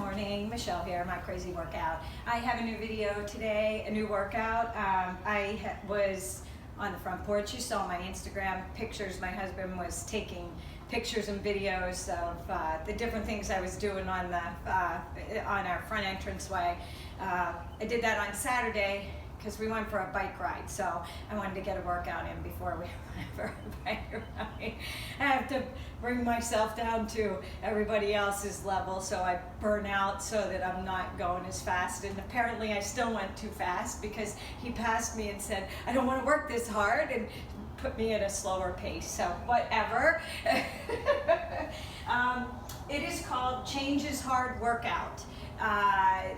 morning, Michelle here, My Crazy Workout. I have a new video today, a new workout. I was on the front porch. You saw my Instagram pictures. My husband was taking pictures and videos of the different things I was doing on our front entranceway. I did that on Saturday because we went for a bike ride, so I wanted to get a workout in before we went for a bike ride. I have to bring myself down to everybody else's level so I burn out so that I'm not going as fast. And apparently I still went too fast because he passed me and said, I don't want to work this hard, and put me at a slower pace, so whatever. It is called Change is Hard Workout.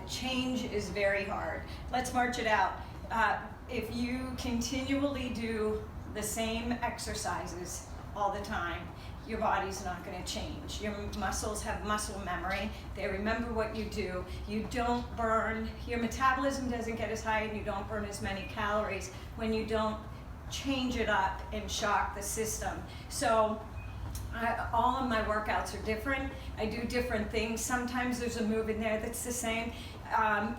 Change is very hard. Let's march it out. If you continually do the same exercises all the time, your body's not going to change. Your muscles have muscle memory. They remember what you do. You don't burn, your metabolism doesn't get as high, and you don't burn as many calories when you don't change it up and shock the system. So all of my workouts are different. I do different things. Sometimes there's a move in there that's the same.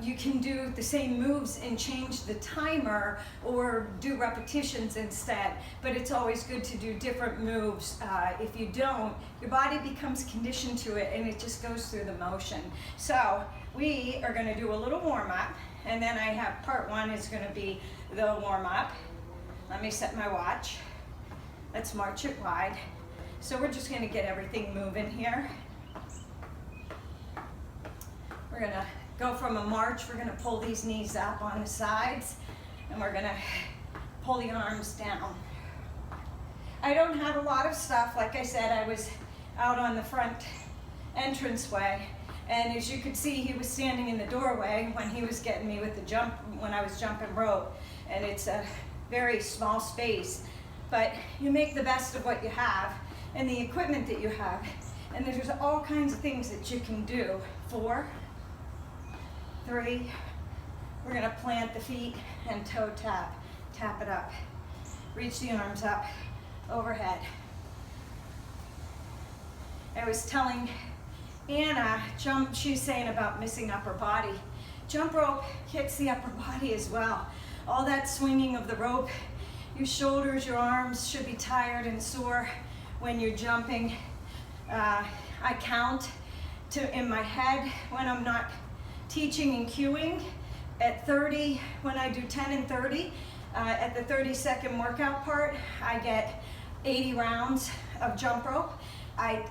You can do the same moves and change the timer or do repetitions instead, but it's always good to do different moves. If you don't, your body becomes conditioned to it and it just goes through the motion. So we are going to do a little warm-up, and then I have part one is going to be the warm-up. Let me set my watch. Let's march it wide. So we're just going to get everything moving here. We're going to go from a march. We're going to pull these knees up on the sides, and we're going to pull the arms down. I don't have a lot of stuff. Like I said, I was out on the front entranceway, and as you could see, he was standing in the doorway when he was getting me with the jump, when I was jumping rope, and it's a very small space, but you make the best of what you have and the equipment that you have, and there's all kinds of things that you can do. 4, 3, we're going to plant the feet and toe tap, tap it up, reach the arms up overhead. I was telling Anna, she's saying about missing upper body. Jump rope hits the upper body as well. All that swinging of the rope, your shoulders, your arms should be tired and sore when you're jumping. I count in my head when I'm not teaching and cueing at 30, when I do 10 and 30, at the 30-second workout part, I get 80 rounds of jump rope. I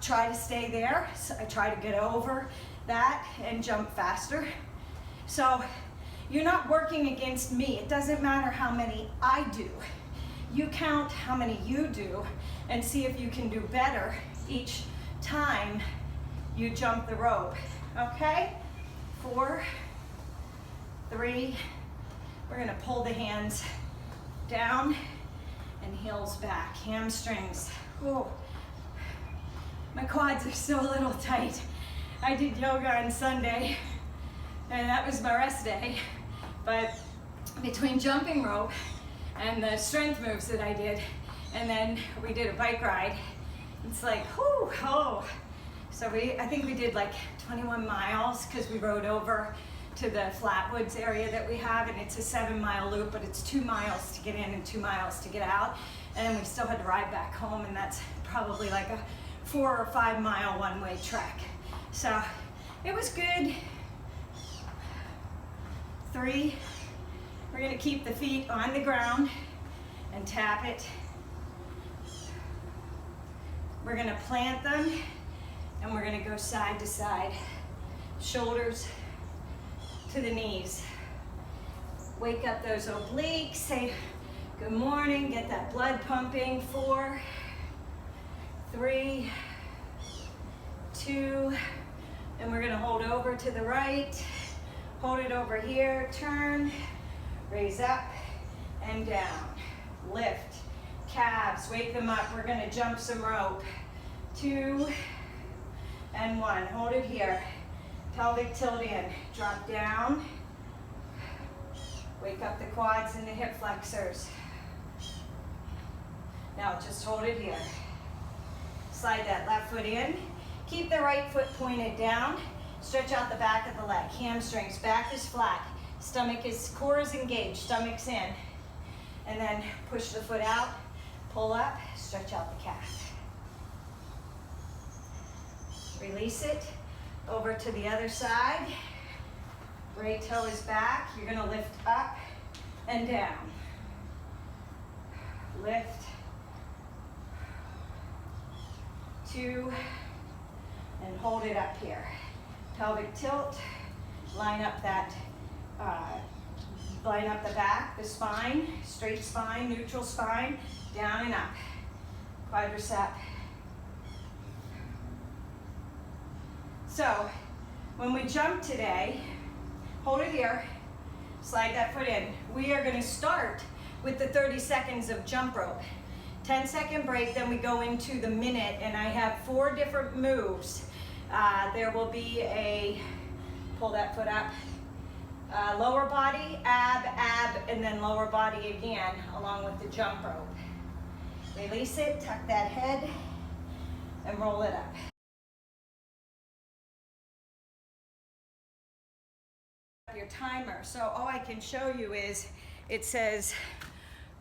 try to stay there, so I try to get over that and jump faster. So you're not working against me. It doesn't matter how many I do. You count how many you do and see if you can do better each time you jump the rope. Okay? 4, 3, we're going to pull the hands down and heels back, hamstrings. Oh, my quads are still a little tight. I did yoga on Sunday, and that was my rest day, but between jumping rope and the strength moves that I did, and then we did a bike ride, it's like, whoo, oh. So I think we did like 21 miles because we rode over to the Flatwoods area that we have, and it's a 7-mile loop, but it's 2 miles to get in and 2 miles to get out, and we still had to ride back home, and that's probably like a 4 or 5 mile one-way trek. So it was good. 3, we're going to keep the feet on the ground and tap it. We're going to plant them, and we're going to go side to side, shoulders to the knees. Wake up those obliques, say good morning, get that blood pumping. 4, 3, 2, and we're going to hold over to the right, hold it over here, turn, raise up and down, lift, calves, wake them up. We're going to jump some rope. 2 and 1, hold it here, pelvic tilt in, drop down, wake up the quads and the hip flexors. Now just hold it here. Slide that left foot in, keep the right foot pointed down, Stretch out the back of the leg, hamstrings, back is flat, core is engaged, stomach's in. And then push the foot out, pull up, stretch out the calf. Release it, over to the other side. Right toe is back, you're gonna lift up and down. Lift, 2, and hold it up here. Pelvic tilt, line up that, line up the back, the spine, straight spine, neutral spine, down and up. Quadricep. So, when we jump today, hold it here, slide that foot in. We are gonna start with the 30 seconds of jump rope. 10-second break, then we go into the minute, and I have 4 different moves. There will be a, pull that foot up, lower body, ab, and then lower body again, along with the jump rope. Release it, tuck that head, and roll it up. Your timer. So all I can show you is, it says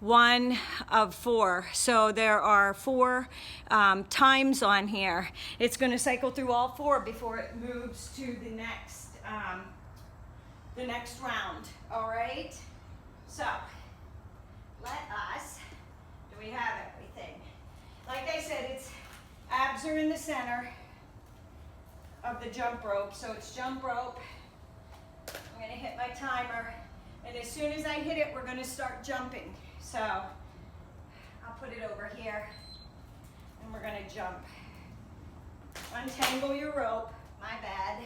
1 of 4. So there are 4 times on here. It's going to cycle through all 4 before it moves to the next round. All right. So let us. Do we have everything? Like I said, it's abs are in the center of the jump rope. So it's jump rope. I'm going to hit my timer, and as soon as I hit it, we're going to start jumping. So I'll put it over here, and we're going to jump. Untangle your rope. My bad.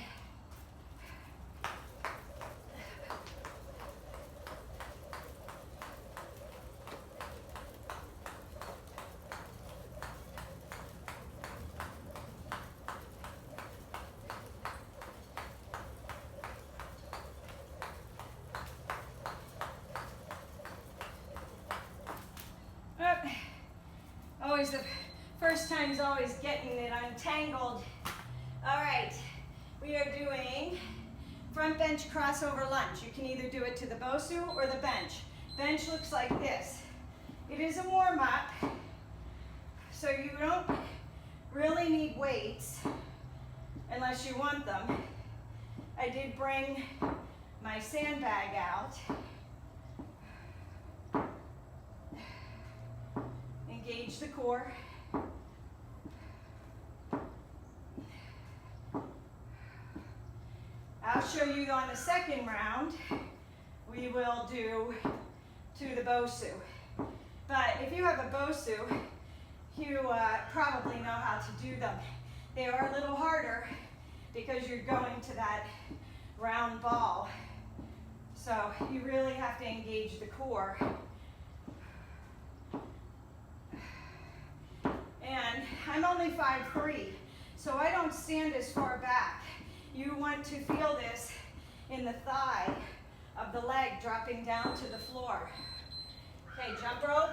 Always the first time is always getting it untangled. All right, we are doing front bench crossover lunge. You can either do it to the BOSU or the bench. Bench looks like this. It is a warm-up, so you don't really need weights unless you want them. I did bring my sandbag out. Engage the core. I'll show you on the second round, we will do to the BOSU. But if you have a BOSU, you probably know how to do them. They are a little harder because you're going to that round ball. So you really have to engage the core. And I'm only 5'3", so I don't stand as far back. You want to feel this in the thigh of the leg dropping down to the floor. Okay, jump rope.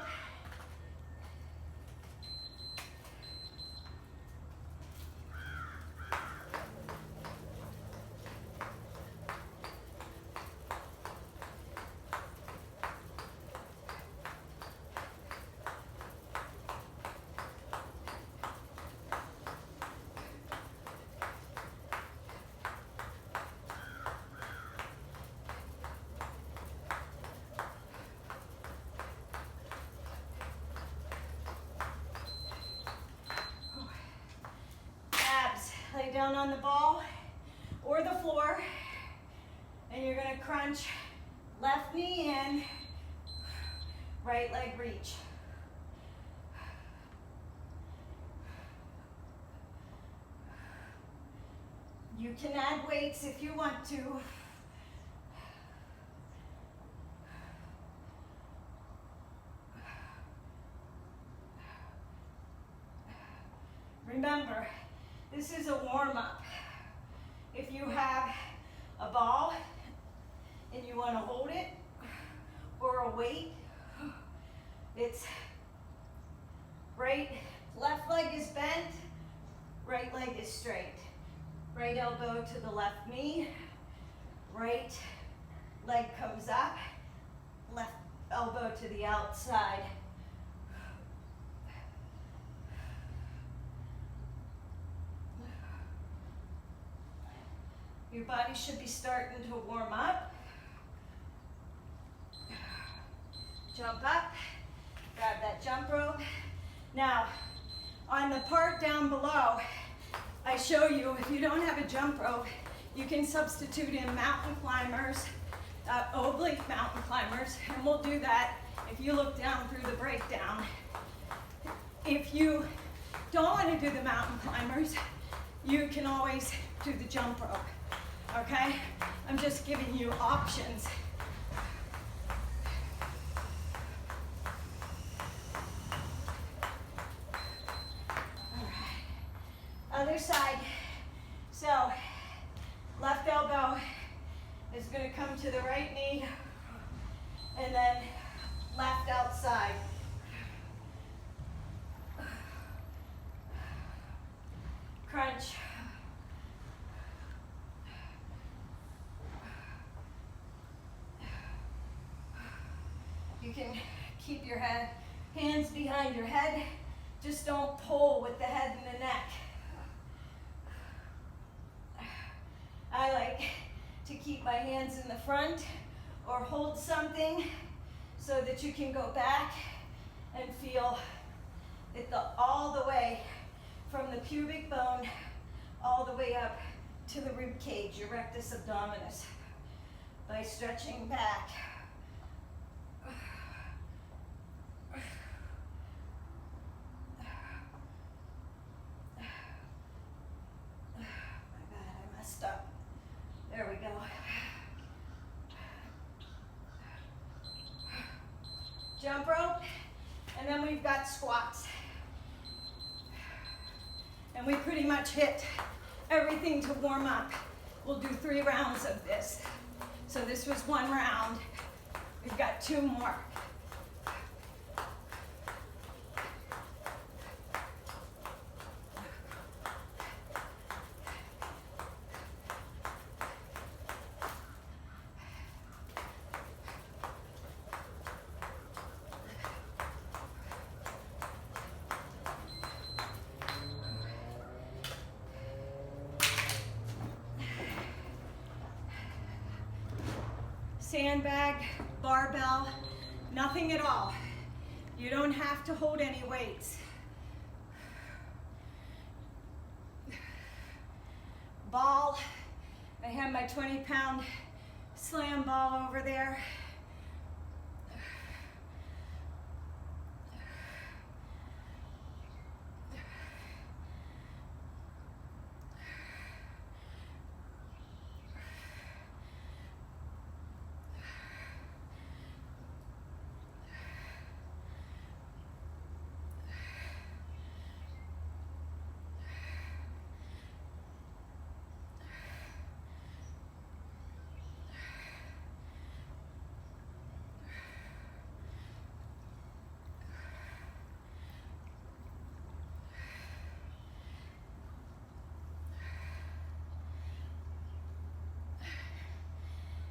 Lay down on the ball or the floor, and you're going to crunch left knee in, right leg reach. You can add weights if you want to. Remember, this is a warm-up. If you have a ball and you want to hold it, or a weight, it's left leg is bent, right leg is straight. Right elbow to the left knee. Right leg comes up. Left elbow to the outside. Your body should be starting to warm up. Jump up, grab that jump rope. Now, on the part down below, I show you if you don't have a jump rope, you can substitute in mountain climbers, oblique mountain climbers, and we'll do that if you look down through the breakdown. If you don't want to do the mountain climbers, you can always do the jump rope, okay? I'm just giving you options. Other side. So, left elbow is going to come to the right knee, and then left outside. Crunch. You can keep your hands behind your head. Just don't pull with the head and the neck. I like to keep my hands in the front or hold something so that you can go back and feel it all the way from the pubic bone all the way up to the rib cage, your rectus abdominis, by stretching back. There we go. Jump rope, and then we've got squats. And we pretty much hit everything to warm up. We'll do 3 rounds of this. So this was 1 round. We've got 2 more. Sandbag, barbell, nothing at all. You don't have to hold any weights. Ball, I have my 20-pound slam ball over there.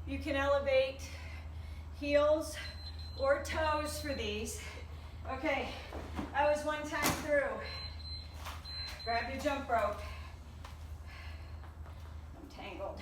You can elevate heels or toes for these. Okay, I was one time through. Grab your jump rope. I'm tangled.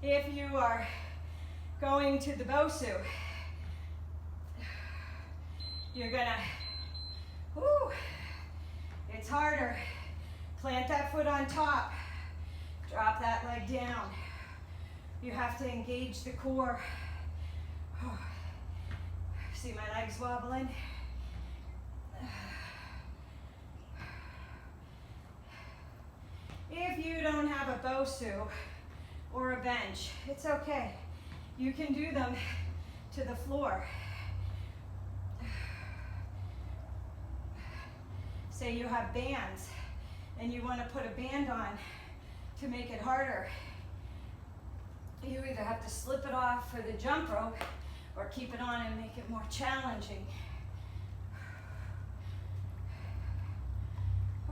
If you are going to the BOSU, you're gonna, it's harder. Plant that foot on top, drop that leg down. You have to engage the core. See my legs wobbling? If you don't have a BOSU, or a bench. It's okay. You can do them to the floor. Say you have bands and you want to put a band on to make it harder. You either have to slip it off for the jump rope or keep it on and make it more challenging.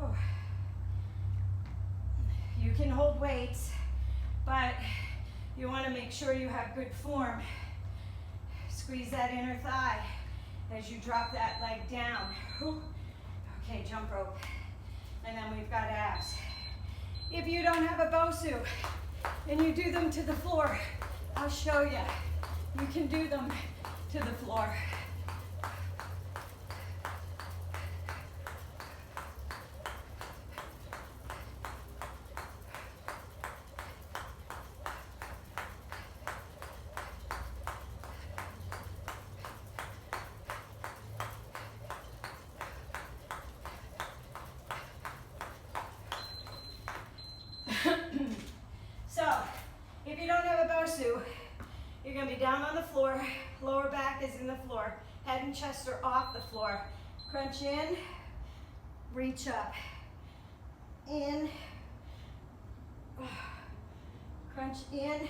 Oh. You can hold weights, but you want to make sure you have good form. Squeeze that inner thigh as you drop that leg down. Okay, jump rope. And then we've got abs. If you don't have a BOSU and you do them to the floor, I'll show you. You can do them to the floor. So, if you don't have a BOSU, you're going to be down on the floor, lower back is in the floor, head and chest are off the floor. Crunch in, reach up, in, crunch in,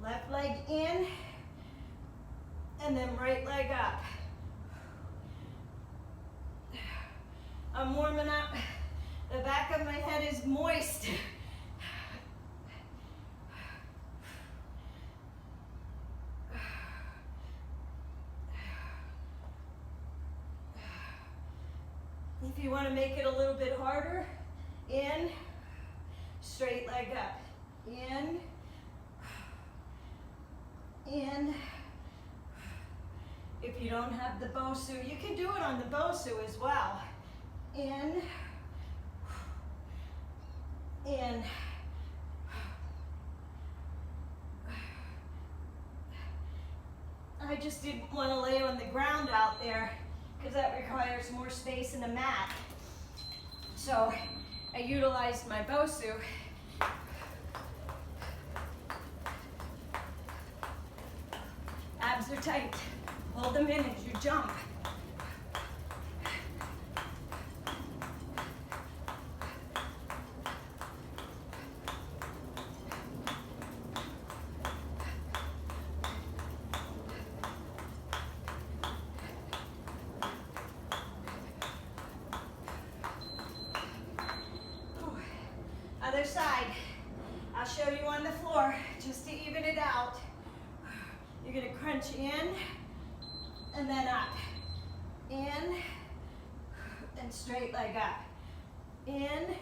left leg in, and then right leg up. I'm warming up. The back of my head is moist. If you want to make it a little bit harder, in, straight leg up, in, in. If you don't have the BOSU, you can do it on the BOSU as well. In, in. I just didn't want to lay on the ground out there because that requires more space in the mat. So I utilized my BOSU. Abs are tight. Hold them in as you jump. Other side. I'll show you on the floor just to even it out. You're going to crunch in and then up. In and straight leg up. In,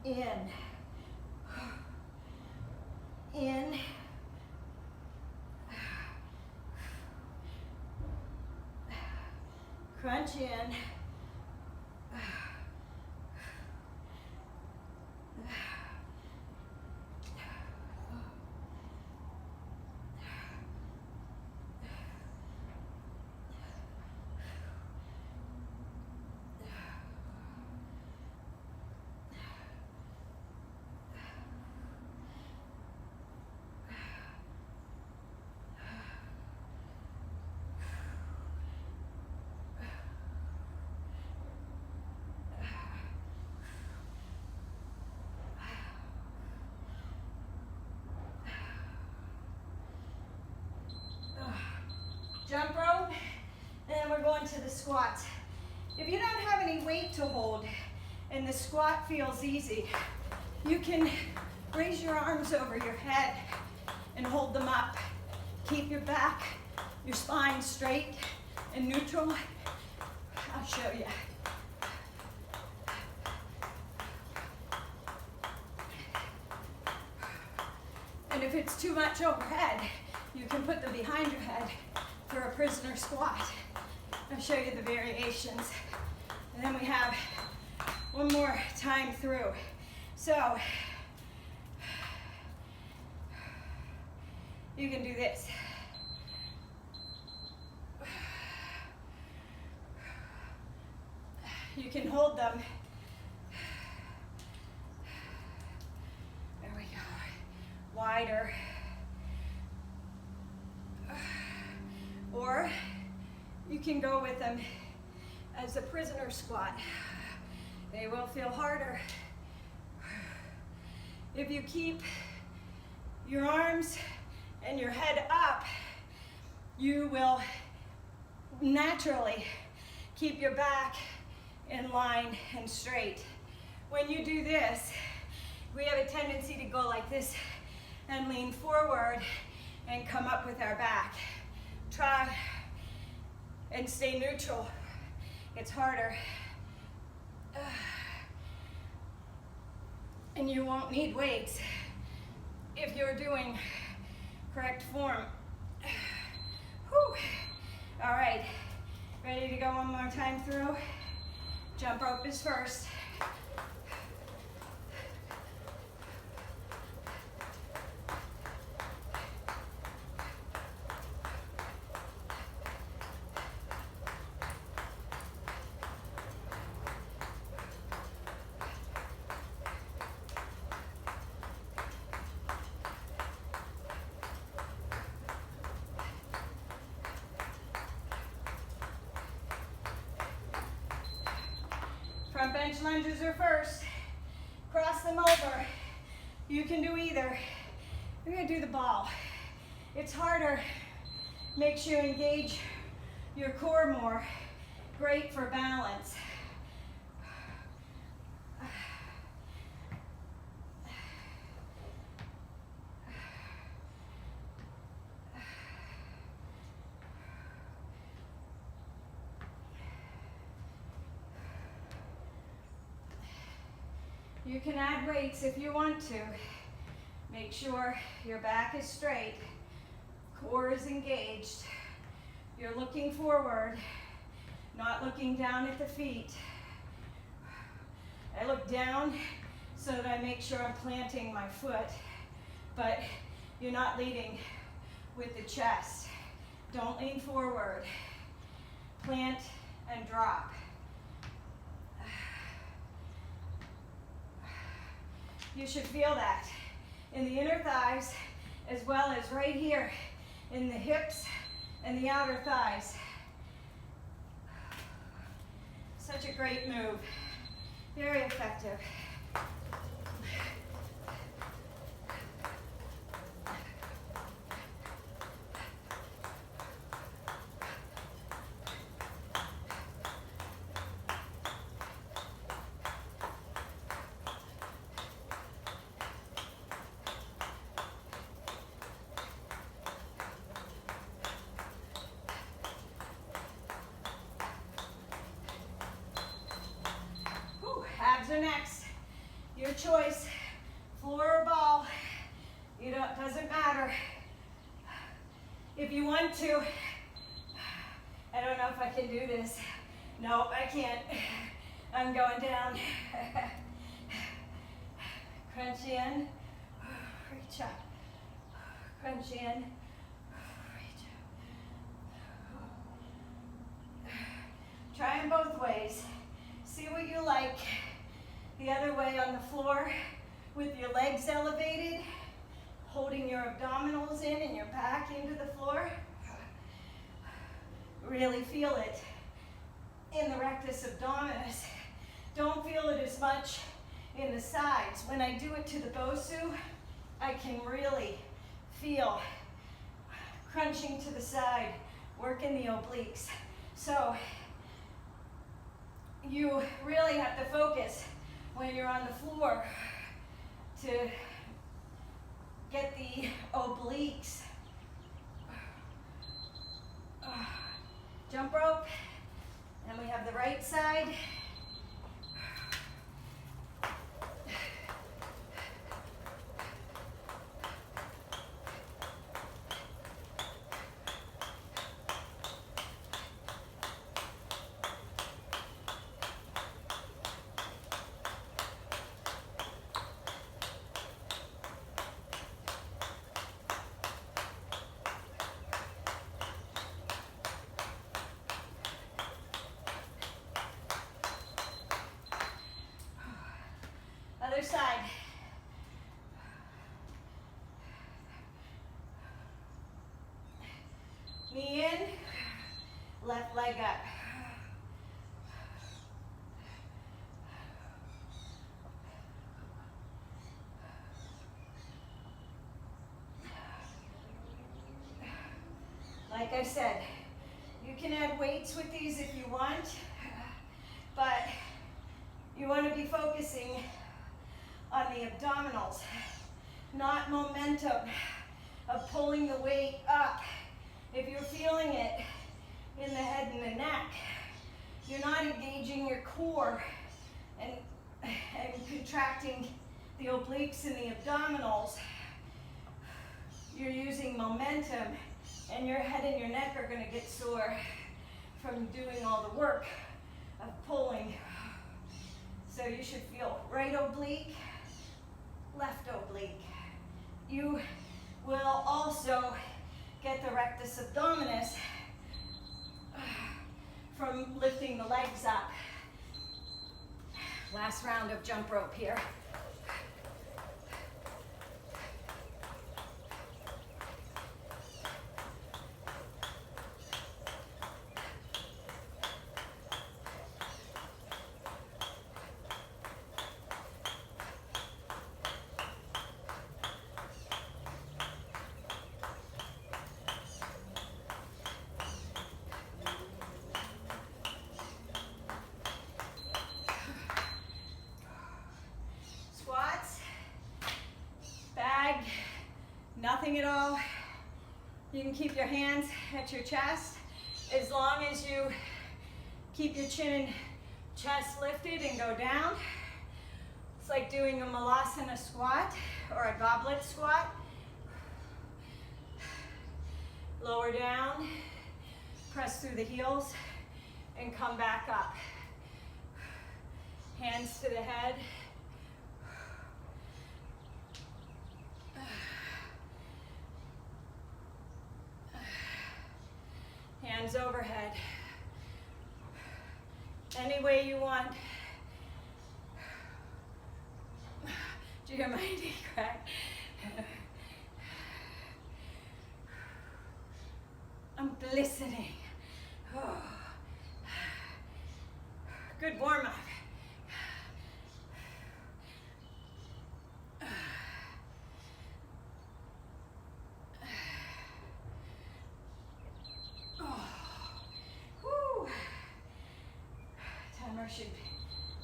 in, in, crunch in. Jump rope, and then we're going to the squats. If you don't have any weight to hold and the squat feels easy, you can raise your arms over your head and hold them up. Keep your back, your spine straight and neutral. I'll show you. And if it's too much overhead, you can put them behind your head for a prisoner squat. I'll show you the variations. And then we have one more time through. So, you can do this. You can hold them can go with them as a prisoner squat. They will feel harder. If you keep your arms and your head up, you will naturally keep your back in line and straight. When you do this, we have a tendency to go like this and lean forward and come up with our back. Try and stay neutral. It's harder. And you won't need weights if you're doing correct form. Whew. All right, ready to go one more time through? Jump rope is first. Front bench lunges are first. Cross them over. You can do either. We're gonna do the ball. It's harder. Makes you engage your core more. Great for balance. You can add weights if you want to. Make sure your back is straight, core is engaged. You're looking forward, not looking down at the feet. I look down so that I make sure I'm planting my foot, but you're not leading with the chest. Don't lean forward. Plant and drop. You should feel that in the inner thighs as well as right here in the hips and the outer thighs. Such a great move. Very effective. Abs are next. Your choice, floor or ball. Doesn't matter. If you want to, I don't know if I can do this. Nope, I can't. I'm going down. Crunch in, reach up. Crunch in, reach up. Try them both ways. See what you like. The other way on the floor with your legs elevated, holding your abdominals in and your back into the floor. Really feel it in the rectus abdominis. Don't feel it as much in the sides. When I do it to the BOSU, I can really feel crunching to the side, working the obliques. So you really have to focus when you're on the floor to get the obliques. Jump rope, and we have the right side. Other side. Knee in, Left leg up. Like I said, you can add weights with these if you want, but you want to be focusing on the abdominals, not momentum of pulling the weight up. If you're feeling it in the head and the neck, you're not engaging your core and contracting the obliques and the abdominals. You're using momentum, and your head and your neck are going to get sore from doing all the work of pulling. So you should feel right oblique, left oblique. You will also get the rectus abdominis from lifting the legs up. Last round of jump rope here. Nothing at all. You can keep your hands at your chest as long as you keep your chin and chest lifted and go down. It's like doing a malasana squat or a goblet squat. Lower down, press through the heels, and come back up. Hands to the head. Hands overhead. Any way you want. Do you hear my knee crack? I'm glistening. Oh. Good warm up.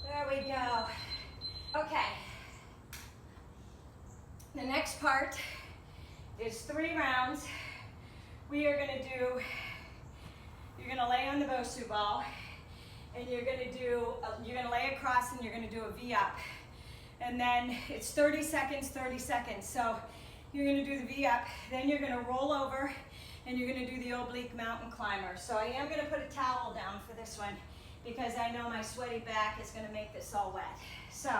There we go. Okay. The next part is 3 rounds. We are going to do, you're going to lay on the BOSU ball, and you're going to lay across and you're going to do a V up. And then it's 30 seconds, 30 seconds. So you're going to do the V up, then you're going to roll over, and you're going to do the oblique mountain climber. So I am going to put a towel down for this one, because I know my sweaty back is going to make this all wet. So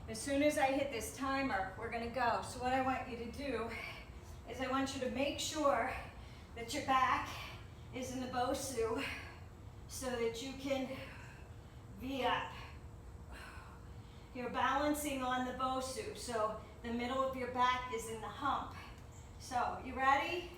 as soon as I hit this timer, we're going to go. So what I want you to do is I want you to make sure that your back is in the BOSU so that you can V up. You're balancing on the BOSU, so the middle of your back is in the hump. So you ready?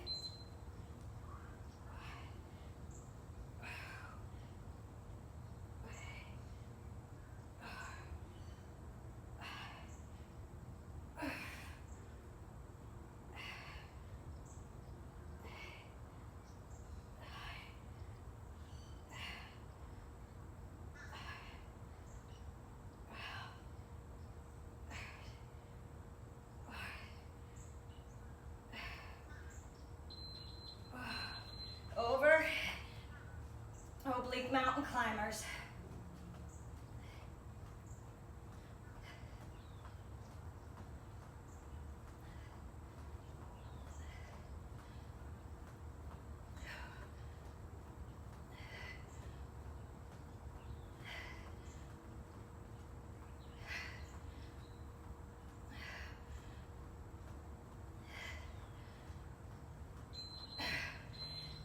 Over, oblique mountain climbers.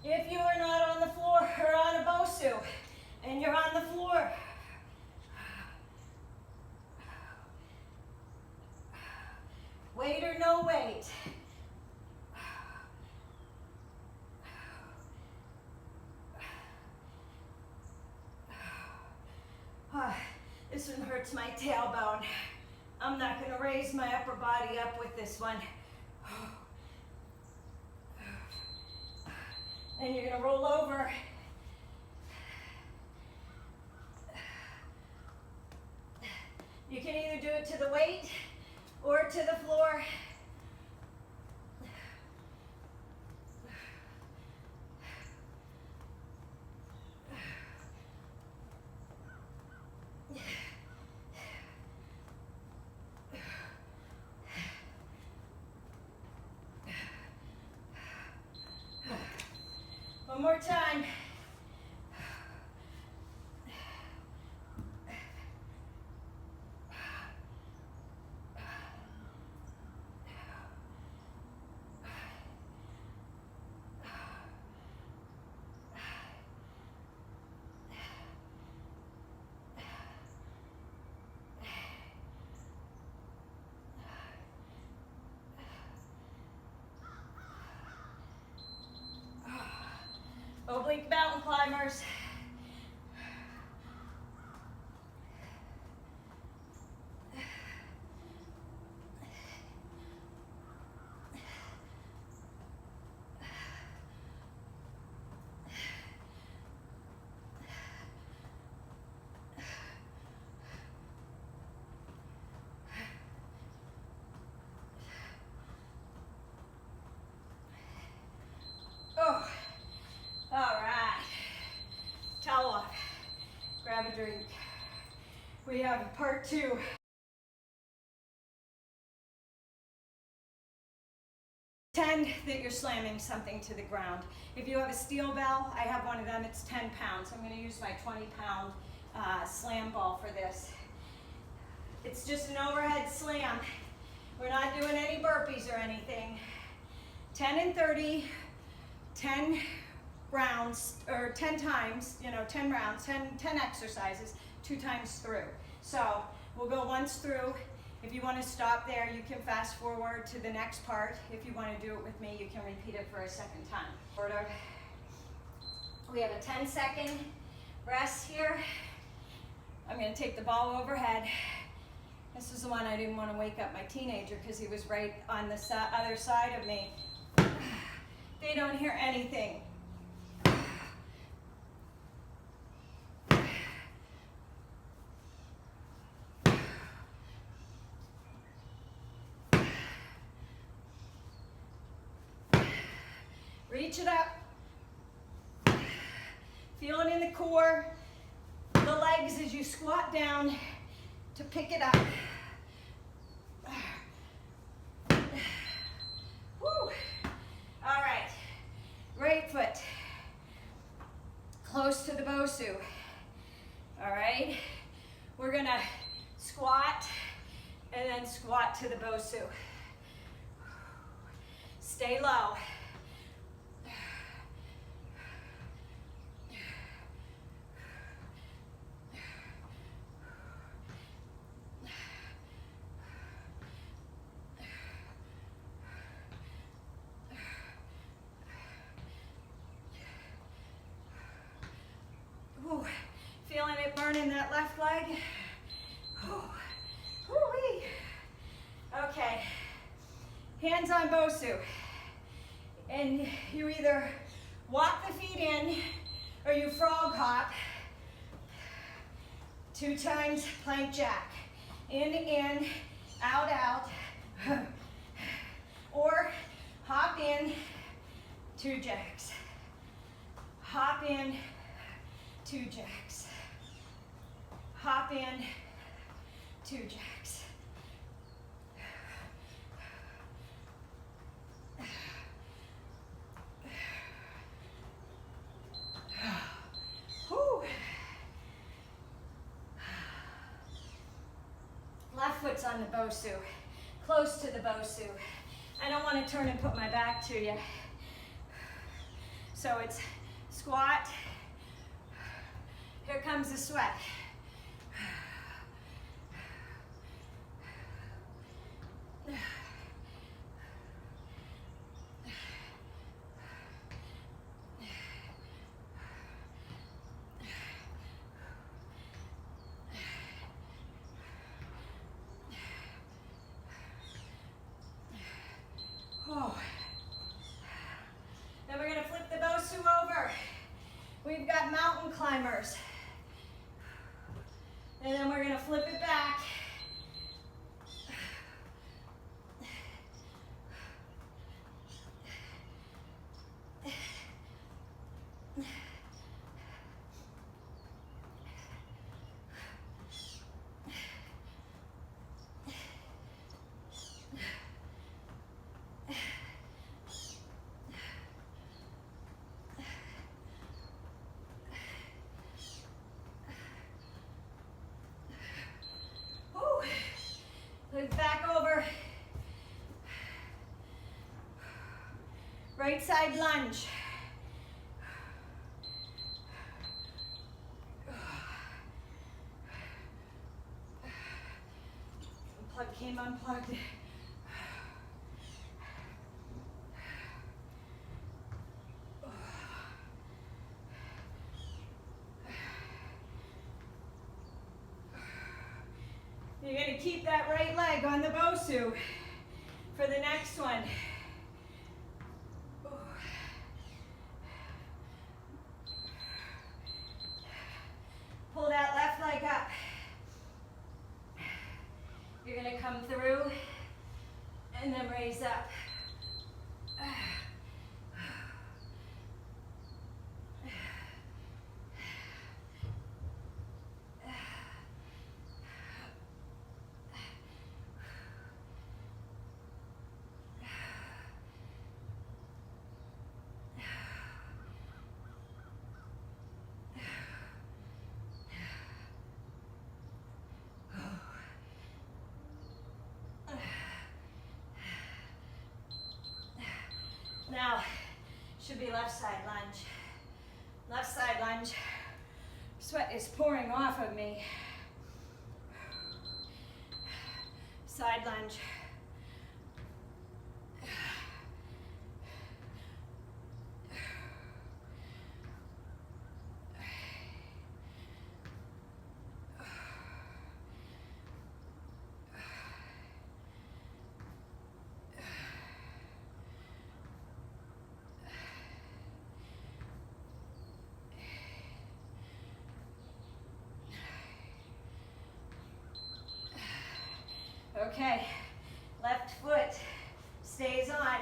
If you are not on the floor or on a BOSU and you're on the floor, weight or no weight, This one hurts my tailbone. I'm not going to raise my upper body up with this one. And you're going to roll over. You can either do it to the weight or to the floor. One more time. Oblique mountain climbers. Oh. All right, towel off, grab a drink. We have part 2. Pretend that you're slamming something to the ground. If you have a steel bell, I have one of them, it's 10 pounds. I'm going to use my 20-pound slam ball for this. It's just an overhead slam. We're not doing any burpees or anything. 10 and 30, 10 rounds, or 10 times, 10 rounds, 10 exercises, 2 times through. So we'll go once through. If you want to stop there, you can fast forward to the next part. If you want to do it with me, you can repeat it for a second time. We have a 10-second rest here. I'm going to take the ball overhead. This is the one I didn't want to wake up my teenager because he was right on the other side of me. They don't hear anything. Reach it up. Feel it in the core, the legs as you squat down to pick it up. Woo. All right, right foot close to the BOSU. All right, we're gonna squat and then squat to the BOSU. Stay low. Ooh, feeling it burning that left leg. Ooh. Ooh-wee. Okay, hands on BOSU. And you either walk the feet in or you frog hop. 2 times plank jack. In, out. Or hop in, 2 jacks. Hop in, 2 jacks. Hop in, 2 jacks. Whew. Left foot's on the BOSU, close to the BOSU. I don't want to turn and put my back to you. So it's squat. Here comes the sweat. Oh. Then we're going to flip the BOSU over. We've got mountain climbers. And then we're going to flip it back. Flip back over. Right side lunge. Plug came unplugged. You're going to keep that right leg on the BOSU for the next one. Pull that left leg up. You're going to come through and then raise up. Now, should be left side lunge. Left side lunge. Sweat is pouring off of me. Side lunge. Okay, left foot stays on.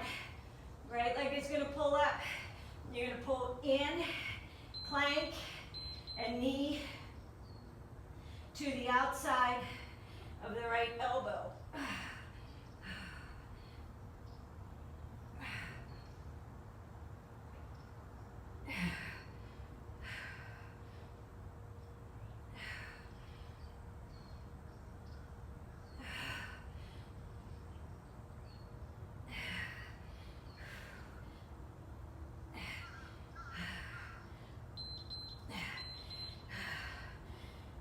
Right leg is going to pull up. You're going to pull in, plank, and knee to the outside of the right elbow.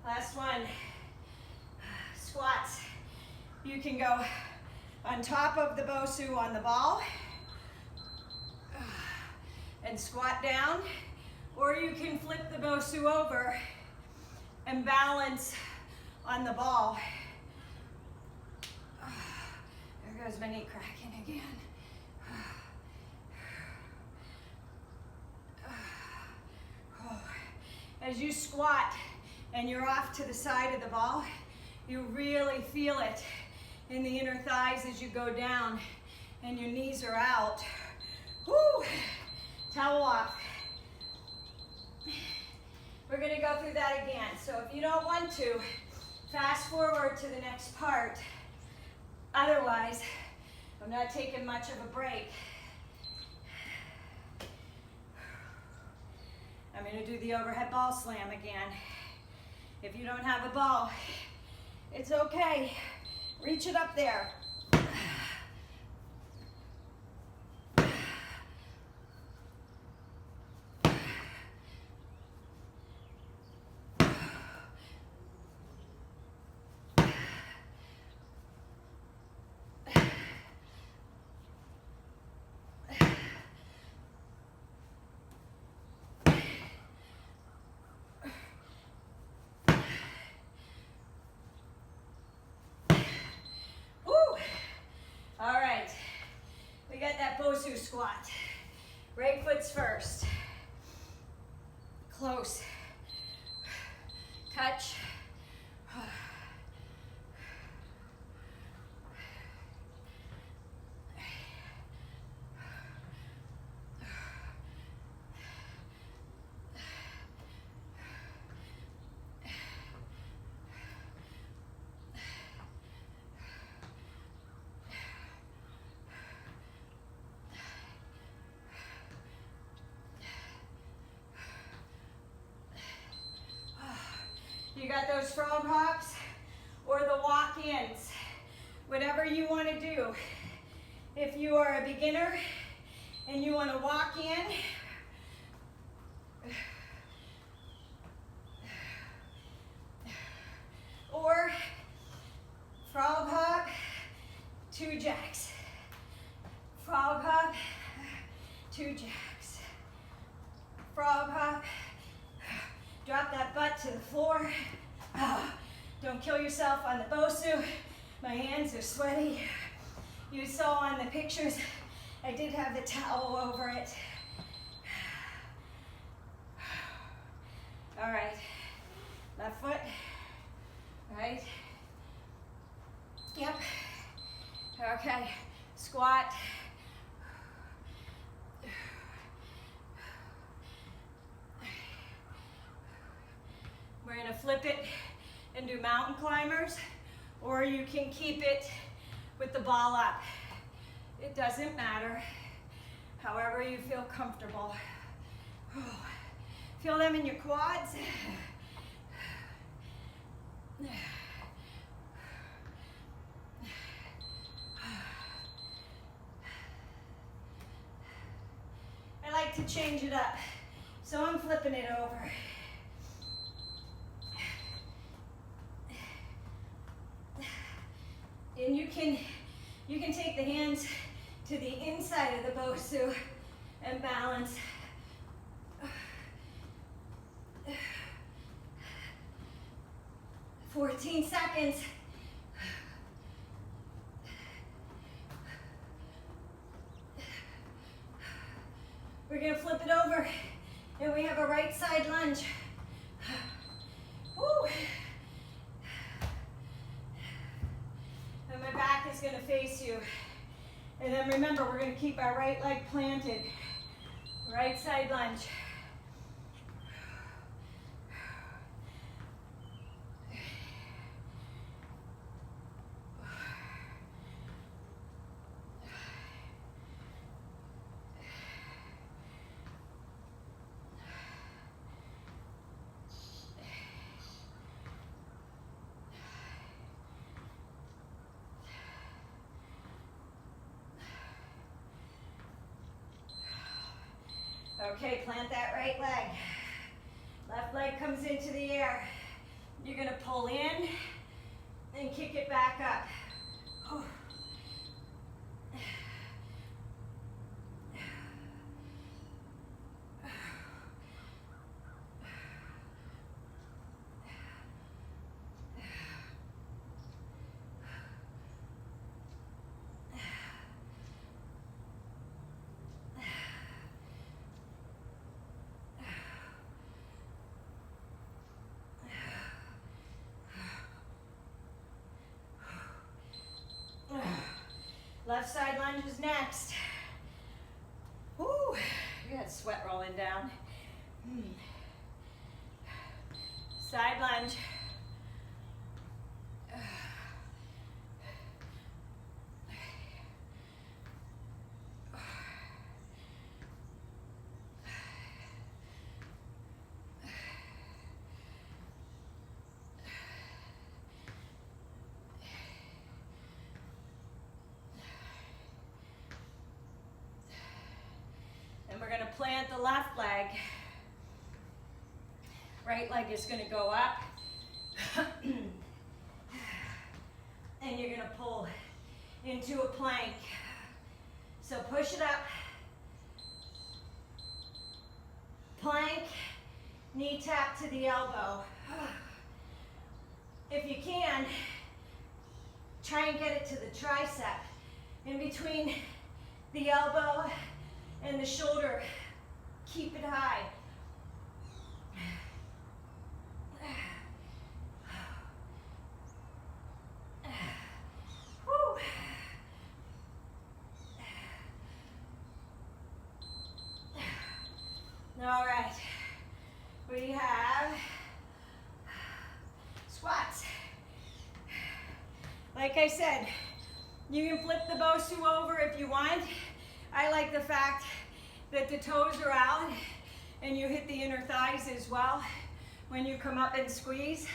Last one, squats. You can go on top of the BOSU on the ball and squat down, or you can flip the BOSU over and balance on the ball. There goes my knee cracking again. As you squat and you're off to the side of the ball, you really feel it in the inner thighs as you go down and your knees are out. Woo! Towel off. We're gonna go through that again. So if you don't want to, fast forward to the next part. Otherwise, I'm not taking much of a break. I'm gonna do the overhead ball slam again. If you don't have a ball, it's okay. Reach it up there. Woo! squat. Right foot's first. Close. Touch. You got those frog hops or the walk-ins, whatever you want to do. If you are a beginner and you want to walk in, or frog hop, 2 jacks. Frog hop, 2 jacks. Frog hop. Drop that butt to the floor. Don't kill yourself on the BOSU. My hands are sweaty. You saw on the pictures, I did have the towel over it. All right, left foot, right? Yep. Okay, squat. We're gonna flip it and do mountain climbers, or you can keep it with the ball up. It doesn't matter, however you feel comfortable. Feel them in your quads. I like to change it up, so I'm flipping it over. And you can take the hands to the inside of the BOSU and balance. 14 seconds. We're gonna flip it over and we have a right side lunge. Woo. And my back is gonna face you. And then remember, we're gonna keep our right leg planted. Right side lunge. Okay, plant that right leg. Left leg comes into the air. You're gonna pull in and kick it back up. Left side lunge is next. Woo, you got sweat rolling down. Side lunge. And we're gonna plant the left leg. Right leg is gonna go up. And you're gonna pull into a plank. So push it up. Plank, knee tap to the elbow. If you can, try and get it to the tricep. In between the elbow and the shoulder. Keep it high. Whew. All right, we have squats. Like I said, you can flip the BOSU over if you want. I like the fact that the toes are out and you hit the inner thighs as well when you come up and squeeze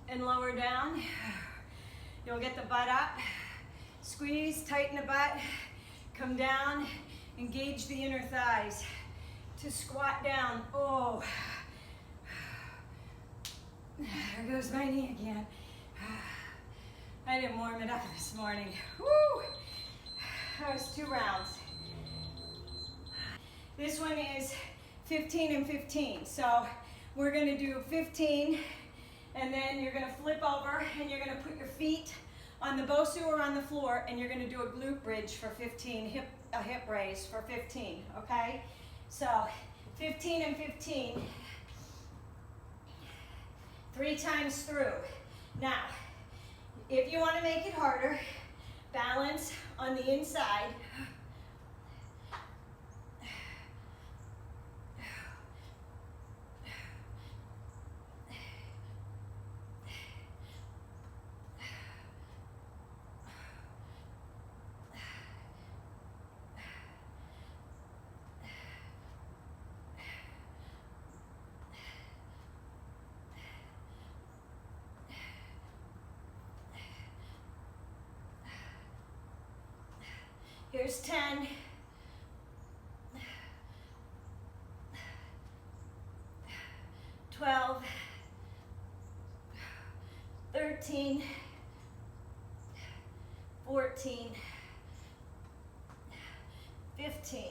and lower down. You'll get the butt up, squeeze, tighten the butt, come down, engage the inner thighs to squat down. Oh, there goes my knee again. I didn't warm it up this morning. Woo! That was 2 rounds. This one is 15 and 15. So we're gonna do 15 and then you're gonna flip over and you're gonna put your feet on the BOSU or on the floor and you're gonna do a glute bridge for 15, a hip raise for 15, okay? So 15 and 15, 3 times through. Now, if you wanna make it harder, balance on the inside. Here's 10. 12. 13. 14. 15.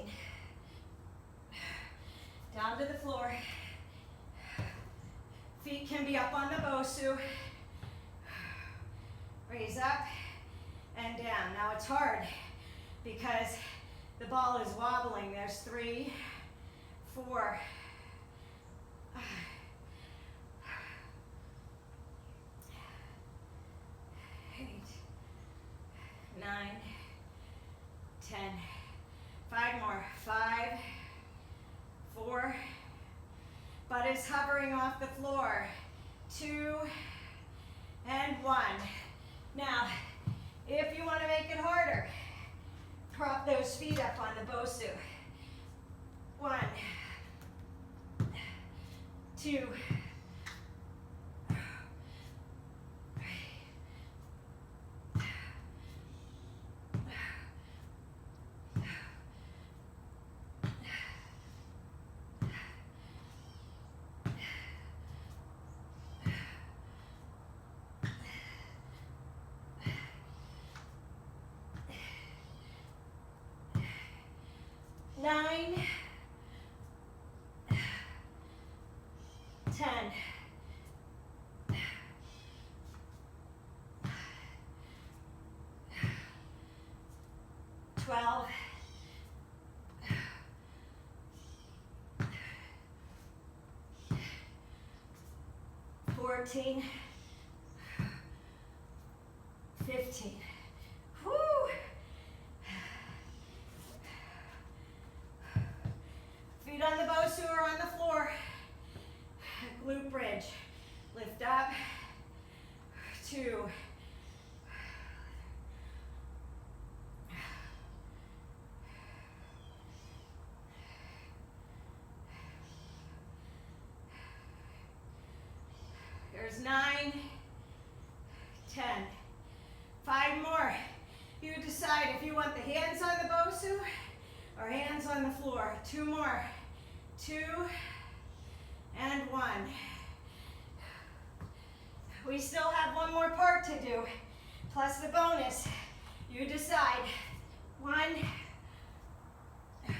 Down to the floor. Feet can be up on the BOSU. Raise up and down. Now it's hard because the ball is wobbling. There's 3, 4, 8, 9, 10. 5 more. 5, 4. Butt is hovering off the floor. 2 and 1. Now, if you want to make it harder, prop those feet up on the BOSU. 1, 2, 9, 10. 12. 14. 15. Whew. Feet on the BOSU or on the floor. Glute bridge. Lift up. 2. There's 9, 10. 5 more. You decide if you want the hands on the BOSU or hands on the floor. 2 more. 2 and 1. We still have 1 more part to do, plus the bonus. You decide. 1, 2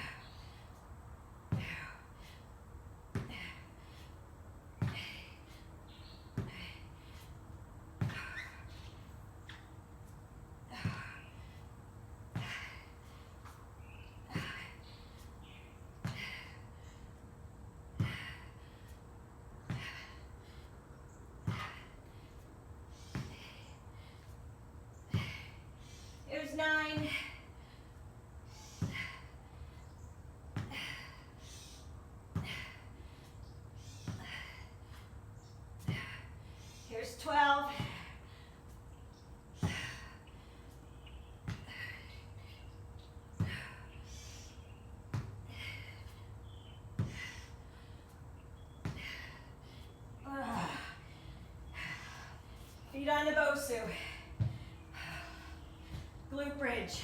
Feet on the BOSU. Glute bridge.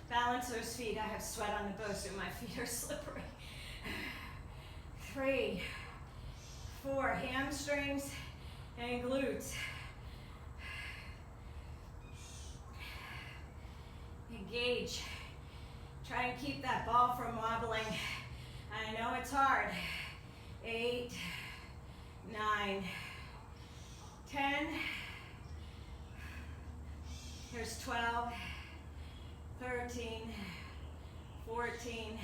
Balance those feet. I have sweat on the BOSU. My feet are slippery. 3, 4, hamstrings and glutes. Engage. Try and keep that ball from wobbling. I know it's hard. 8, 9, 10. Here's 12, 13, 14,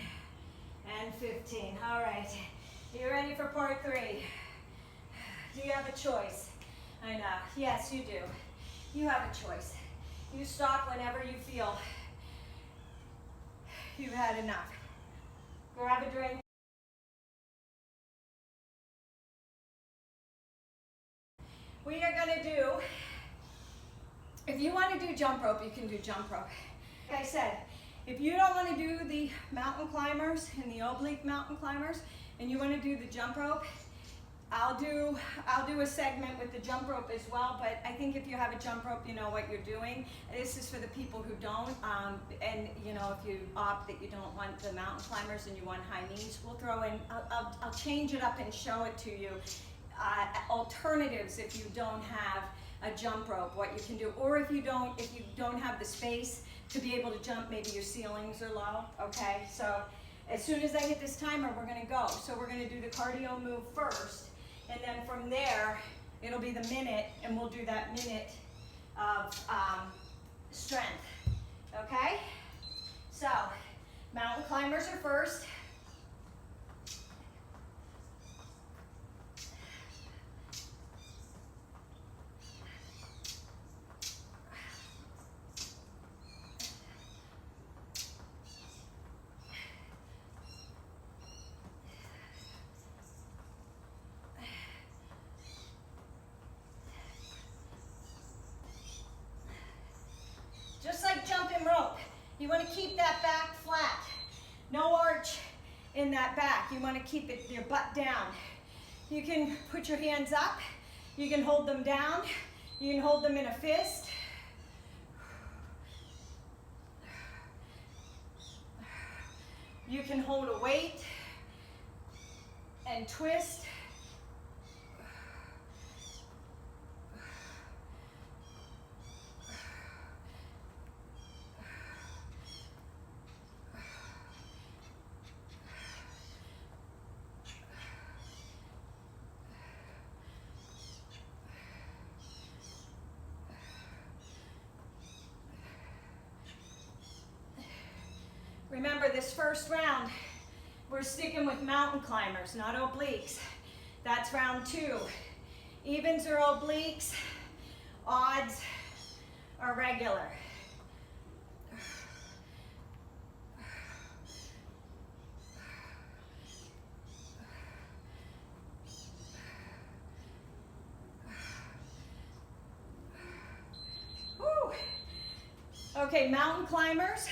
and 15. All right, you ready for part 3? Do you have a choice? I know, yes you do. You have a choice. You stop whenever you feel you've had enough. Grab a drink. We are gonna do, if you want to do jump rope, you can do jump rope. Like I said, if you don't want to do the mountain climbers and the oblique mountain climbers, and you want to do the jump rope, I'll do a segment with the jump rope as well, but I think if you have a jump rope, you know what you're doing. This is for the people who don't, and you know, if you opt that you don't want the mountain climbers and you want high knees, we'll throw in, I'll change it up and show it to you. Alternatives if you don't have a jump rope, what you can do, or if you don't have the space to be able to jump, maybe your ceilings are low, okay? So as soon as I hit this timer, we're gonna go. So we're gonna do the cardio move first, and then from there, it'll be the minute, and we'll do that minute of strength, okay? So, mountain climbers are first. Just like jumping rope, you want to keep that back flat. No arch in that back. You want to keep it, your butt down. You can put your hands up. You can hold them down. You can hold them in a fist. You can hold a weight and twist. Remember, this first round, we're sticking with mountain climbers, not obliques. That's round 2. Evens are obliques, odds are regular. Woo. Okay, mountain climbers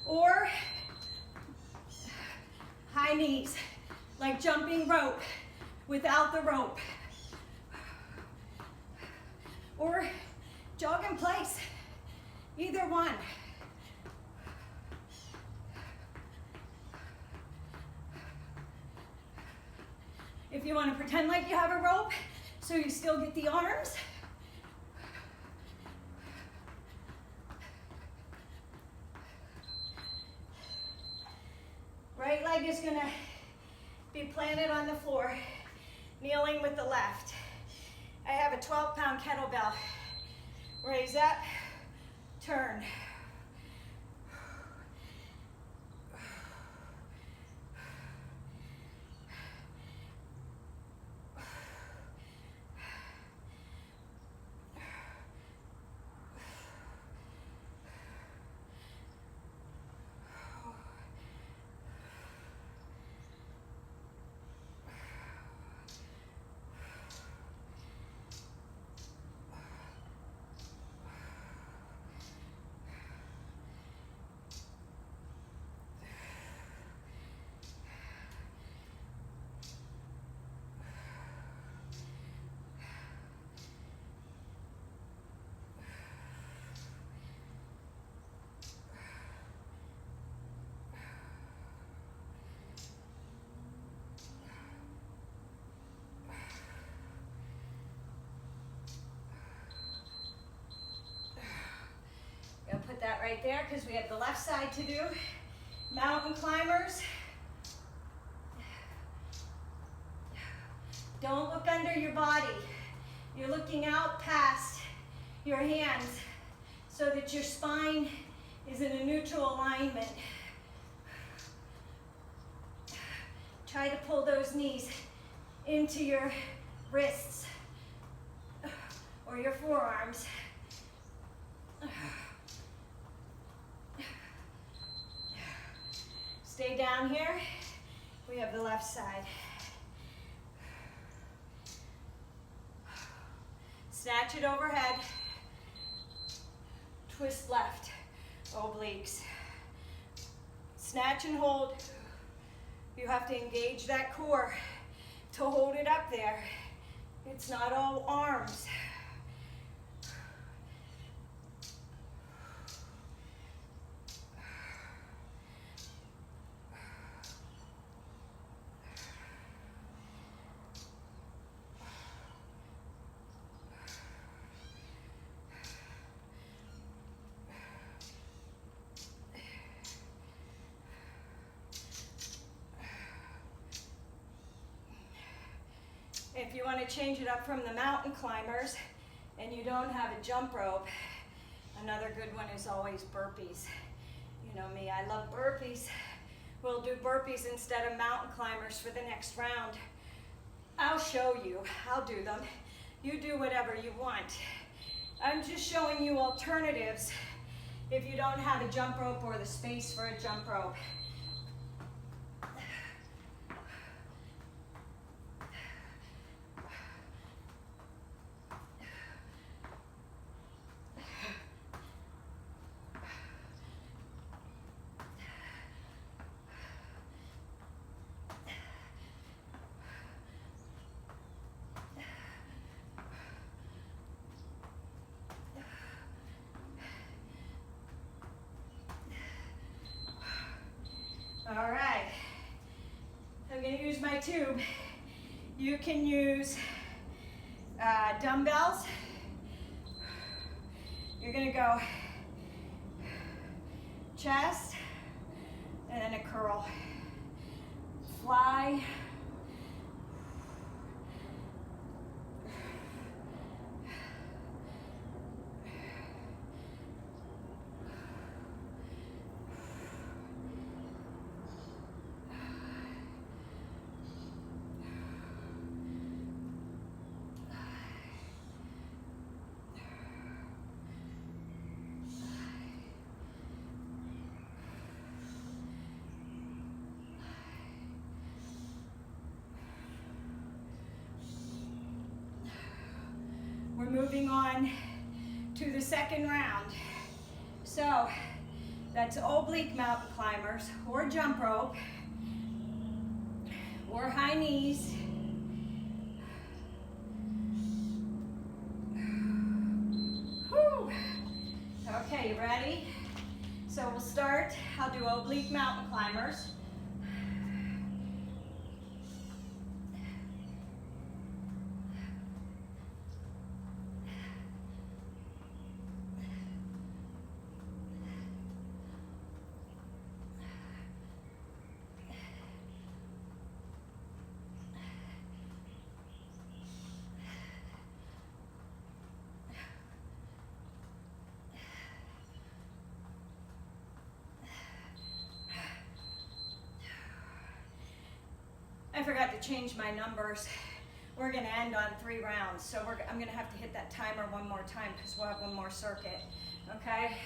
or high knees, like jumping rope without the rope, or jog in place, either one. If you want to pretend like you have a rope so you still get the arms, right leg is going to be planted on the floor, kneeling with the left. I have a 12-pound kettlebell. Raise up, turn. right there because we have the left side to do. Mountain climbers. Don't look under your body. You're looking out past your hands so that your spine is in a neutral alignment. Try to pull those knees into your wrists or your forearms. Stay down here. We have the left side. Snatch it overhead. Twist left, obliques. Snatch and hold. You have to engage that core to hold it up there. It's not all arms. If you want to change it up from the mountain climbers and you don't have a jump rope, another good one is always burpees. You know me, I love burpees. We'll do burpees instead of mountain climbers for the next round. I'll show you. I'll do them. You do whatever you want. I'm just showing you alternatives if you don't have a jump rope or the space for a jump rope. All right, I'm going to use my tube. You can use dumbbells. You're going to go chest and then a curl. Fly. We're moving on to the second round. So that's oblique mountain climbers or jump rope or high knees. Whew. Okay, you ready? So we'll start. I'll do oblique mountain climbers. I forgot to change my numbers. We're going to end on 3 rounds, so I'm going to have to hit that timer one more time because we'll have one more circuit, okay?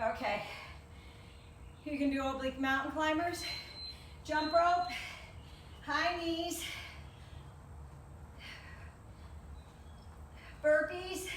Okay. You can do oblique mountain climbers, jump rope, high knees, burpees,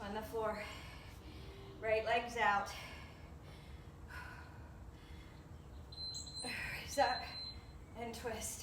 on the floor. Right legs out. Raise up and twist.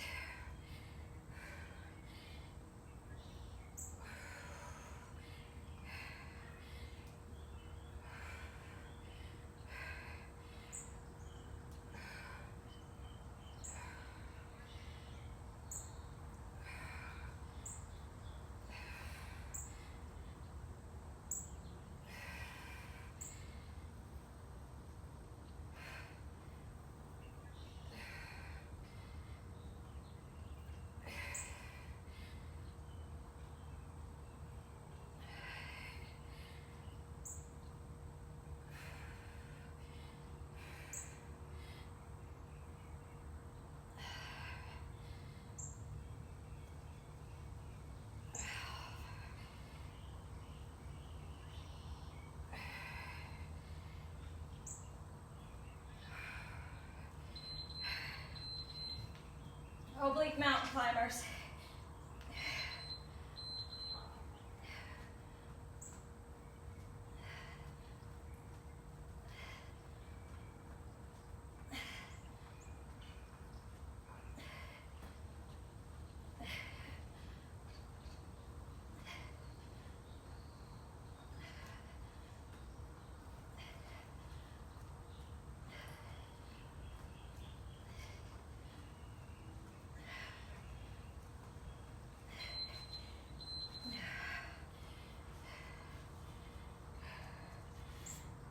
Oblique mountain climbers.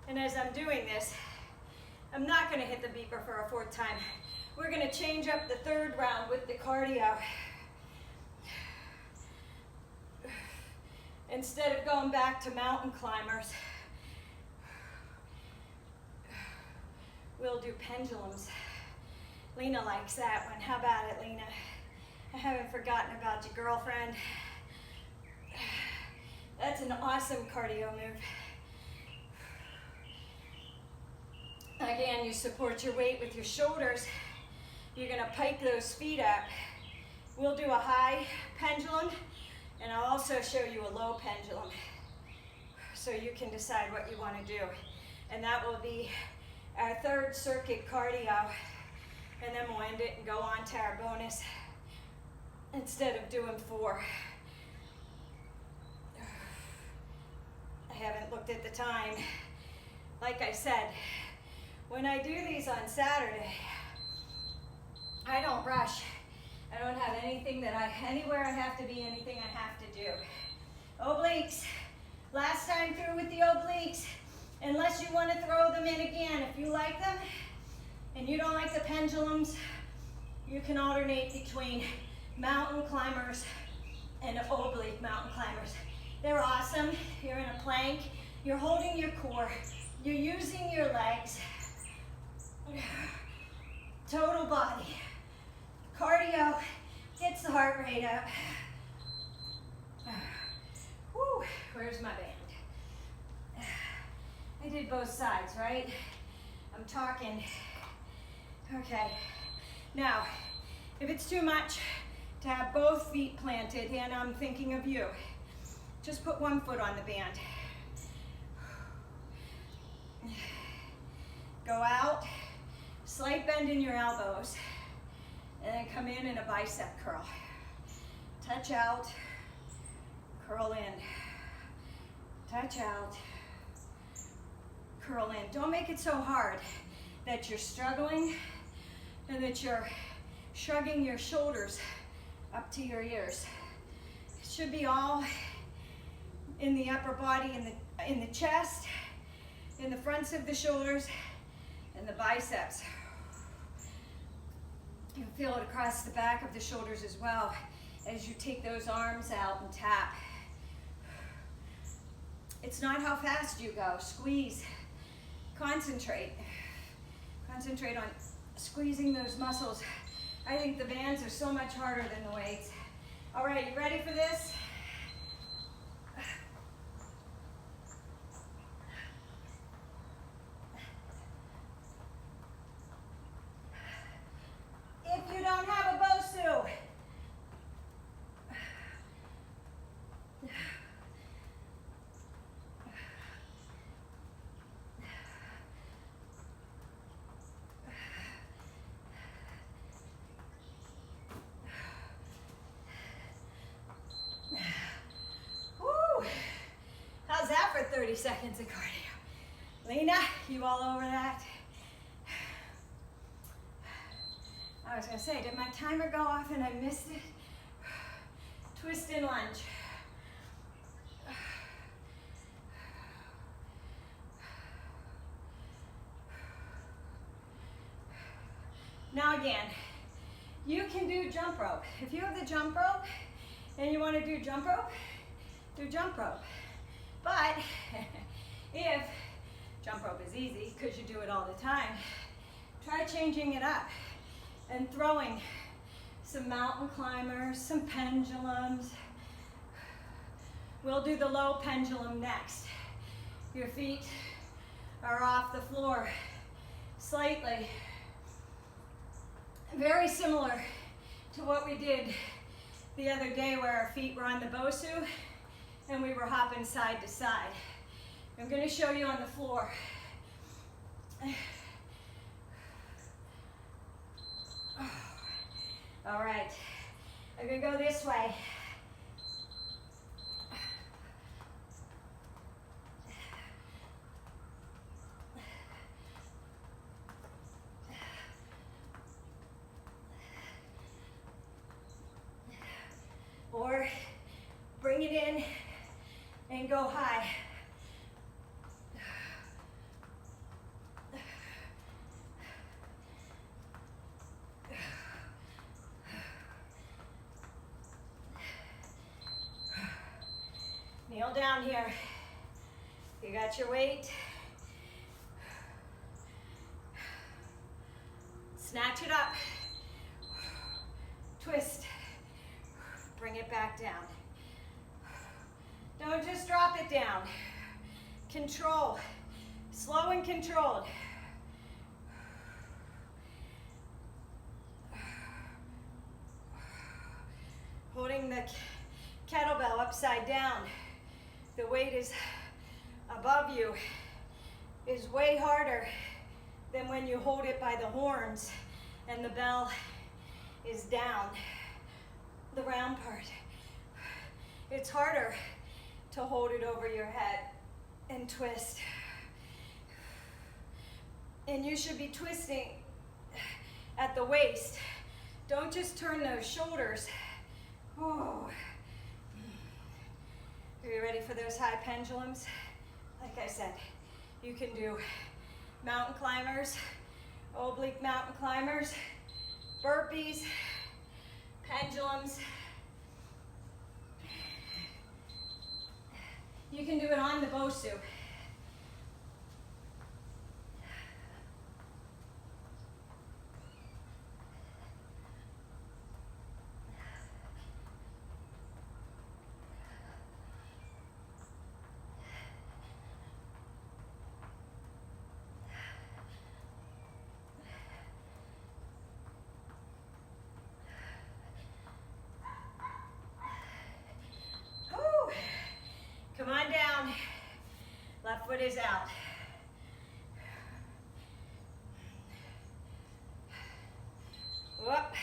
And as I'm doing this, I'm not going to hit the beeper for a fourth time. We're going to change up the third round with the cardio. Instead of going back to mountain climbers, we'll do pendulums. Lena likes that one. How about it, Lena? I haven't forgotten about your girlfriend. That's an awesome cardio move. Again, you support your weight with your shoulders. You're gonna pike those feet up. We'll do a high pendulum, and I'll also show you a low pendulum, so you can decide what you wanna do. And that will be our third circuit cardio, and then we'll end it and go on to our bonus instead of doing 4. I haven't looked at the time. Like I said, when I do these on Saturday, I don't rush. I don't have anything anywhere I have to be, anything I have to do. Obliques. Last time through with the obliques. Unless you want to throw them in again. If you like them and you don't like the pendulums, you can alternate between mountain climbers and oblique mountain climbers. They're awesome. You're in a plank. You're holding your core. You're using your legs. Total body. Cardio gets the heart rate up. Whew, where's my band? I did both sides, right? I'm talking. Okay. Now, if it's too much to have both feet planted, and I'm thinking of you, just put one foot on the band. Go out, slight bend in your elbows, and then come in a bicep curl. Touch out, curl in. Touch out, curl in. Don't make it so hard that you're struggling and that you're shrugging your shoulders up to your ears. It should be all in the upper body, in the chest, in the fronts of the shoulders, and the biceps. You can feel it across the back of the shoulders as well as you take those arms out and tap. It's not how fast you go. Squeeze. Concentrate. Concentrate on squeezing those muscles. I think the bands are so much harder than the weights. All right, you ready for this? If you don't have a BOSU, woo! How's that for 30 seconds of cardio? Lena, you all over that? I was gonna say, did my timer go off and I missed it? Twist and lunge. Now again, you can do jump rope. If you have the jump rope and you want to do jump rope, do jump rope. But if jump rope is easy because you do it all the time, try changing it up and throwing some mountain climbers, some pendulums. We'll do the low pendulum next. Your feet are off the floor slightly. Very similar to what we did the other day where our feet were on the BOSU and we were hopping side to side. I'm going to show you on the floor. All right, I'm going to go this way. Or bring it in and go high. Kneel down here. You got your weight. Snatch it up. Twist. Bring it back down. Don't just drop it down. Control. Slow and controlled. Holding the kettlebell upside down. The weight is above you is way harder than when you hold it by the horns and the bell is down. The round part. It's harder to hold it over your head and twist. And you should be twisting at the waist. Don't just turn those shoulders. Oh. Are you ready for those high pendulums? Like I said, you can do mountain climbers, oblique mountain climbers, burpees, pendulums. You can do it on the BOSU. Come on down. Left foot is out. Whoop.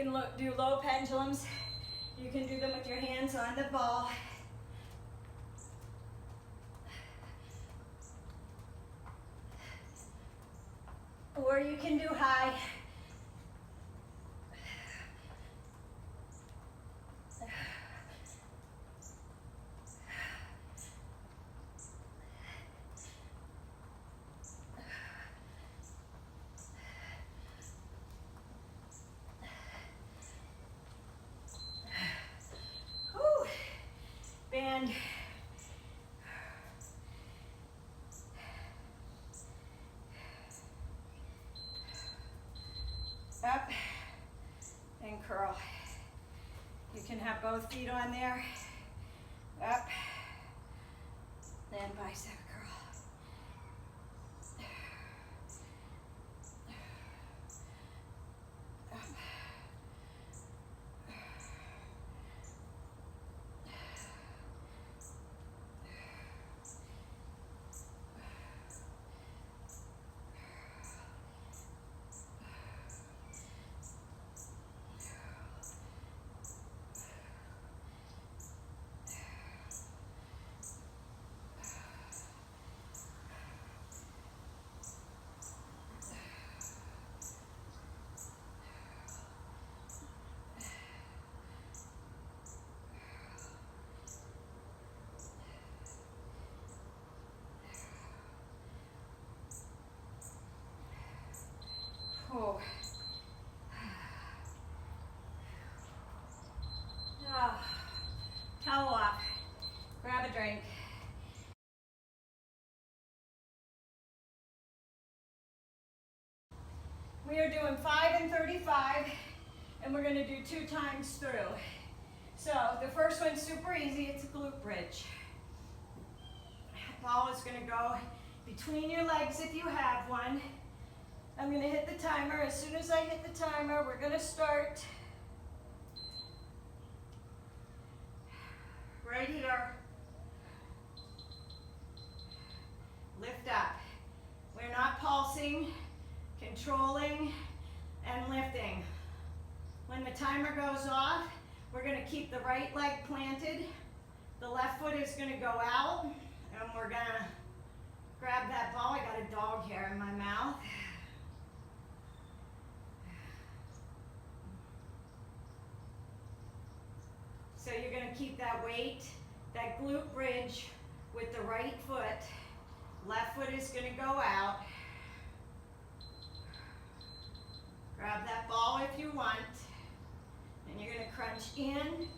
can do low pendulums. You can do them with your hands on the ball. Or you can do high. Whew. Band. Up and curl. You can have both feet on there. Up, then bicep curl. Up. Oh. Oh. Towel off. Grab a drink. We are doing 5 and 35, and we're going to do 2 times through. So the first one's super easy. It's a glute bridge. Ball is going to go between your legs if you have one. I'm going to hit the timer. As soon as I hit the timer, we're going to start right here. Lift up. We're not pulsing, controlling, and lifting. When the timer goes off, we're going to keep the right leg planted. The left foot is going to go out, and we're going to grab that ball. I got a dog hair in my mouth. So you're going to keep that weight, that glute bridge with the right foot. Left foot is going to go out. Grab that ball if you want. And you're going to crunch in.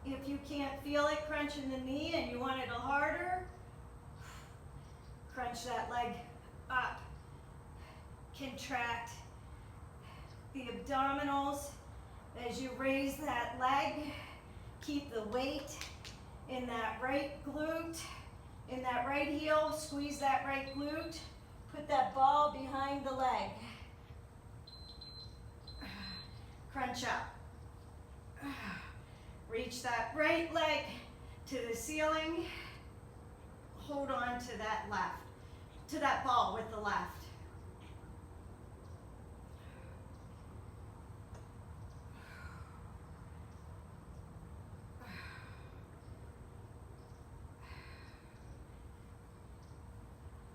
If you can't feel it crunching the knee and you want it a little harder, crunch that leg up. Contract the abdominals as you raise that leg. Keep the weight in that right glute, in that right heel. Squeeze that right glute. Put that ball behind the leg. Crunch up. Reach that right leg to the ceiling. Hold on to that left, to that ball with the left.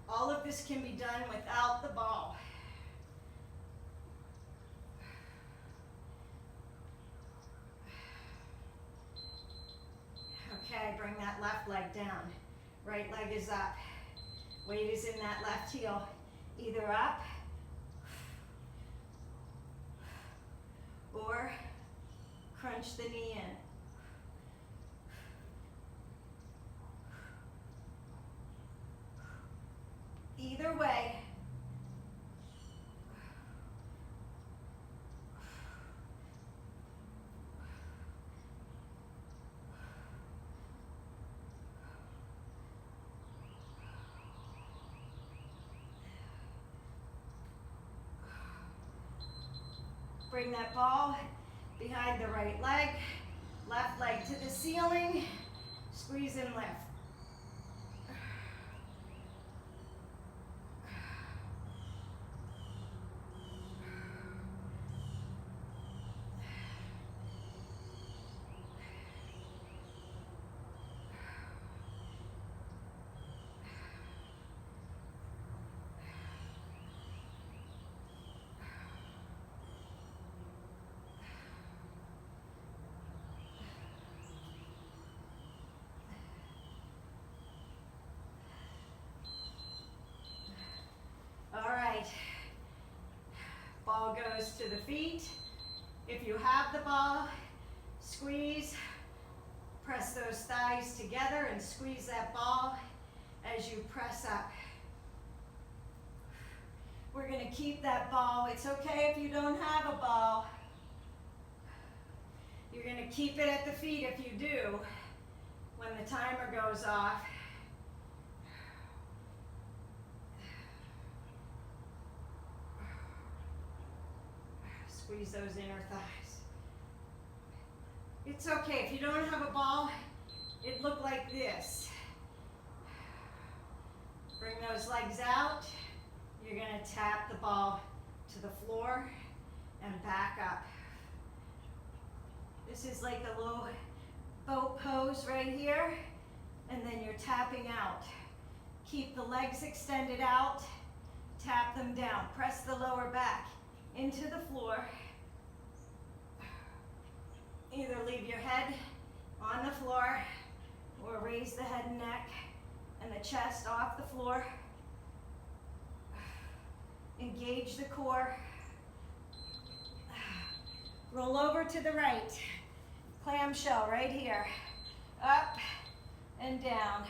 All of this can be done without the ball. Okay, bring that left leg down. Right leg is up. Weight is in that left heel. Either up or crunch the knee in. Either way. Bring that ball behind the right leg, left leg to the ceiling, squeeze and lift. All right, ball goes to the feet. If you have the ball, squeeze, press those thighs together and squeeze that ball as you press up. We're gonna keep that ball. It's okay if you don't have a ball. You're gonna keep it at the feet if you do. When the timer goes off, squeeze those inner thighs. It's okay, if you don't have a ball, it look like this. Bring those legs out. You're gonna tap the ball to the floor and back up. This is like a little boat pose right here, and then you're tapping out. Keep the legs extended out, tap them down. Press the lower back into the floor. Either leave your head on the floor or raise the head and neck and the chest off the floor. Engage the core. Roll over to the right. Clamshell right here. Up and down.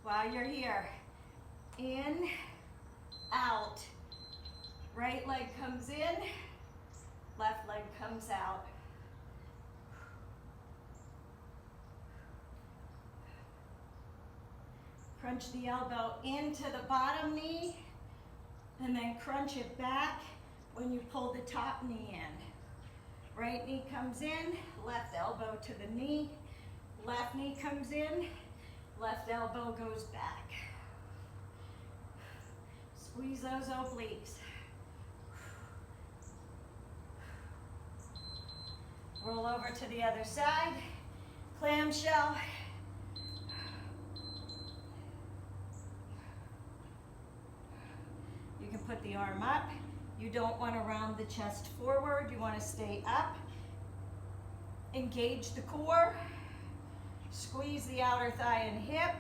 While you're here, in, out. Right leg comes in, left leg comes out. Crunch the elbow into the bottom knee, and then crunch it back when you pull the top knee in. Right knee comes in, left elbow to the knee, left knee comes in, left elbow goes back. Squeeze those obliques. Roll over to the other side. Clamshell. You can put the arm up. You don't want to round the chest forward. You want to stay up. Engage the core. Squeeze the outer thigh and hip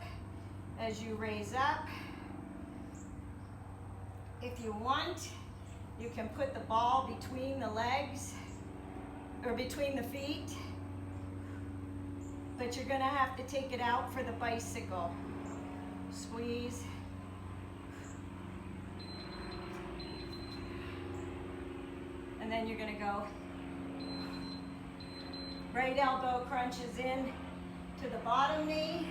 as you raise up. If you want, you can put the ball between the legs or between the feet, but you're gonna have to take it out for the bicycle. Squeeze. And then you're gonna go right elbow crunches in to the bottom knee.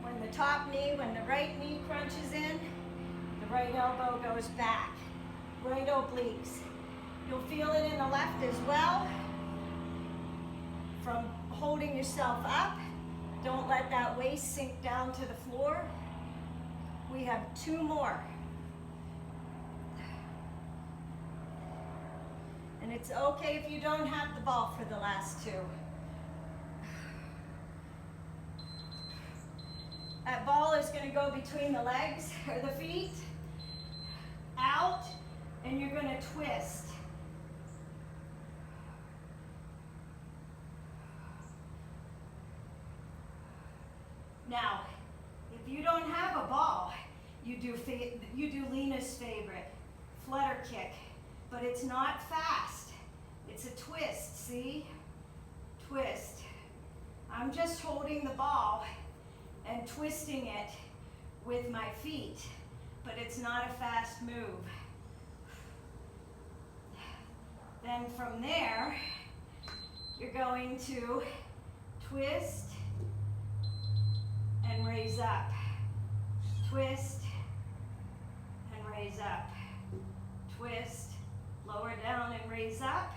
When the right knee crunches in, the right elbow goes back. Right obliques. You'll feel it in the left as well. From holding yourself up, don't let that waist sink down to the floor. We have 2 more. And it's okay if you don't have the ball for the last 2. That ball is going to go between the legs or the feet, out, and you're going to twist. Now, if you don't have a ball, you do Lena's favorite, flutter kick, but it's not fast. It's a twist, see? Twist. I'm just holding the ball and twisting it with my feet, but it's not a fast move. Then from there, you're going to twist and raise up. Twist and raise up. Twist, lower down and raise up.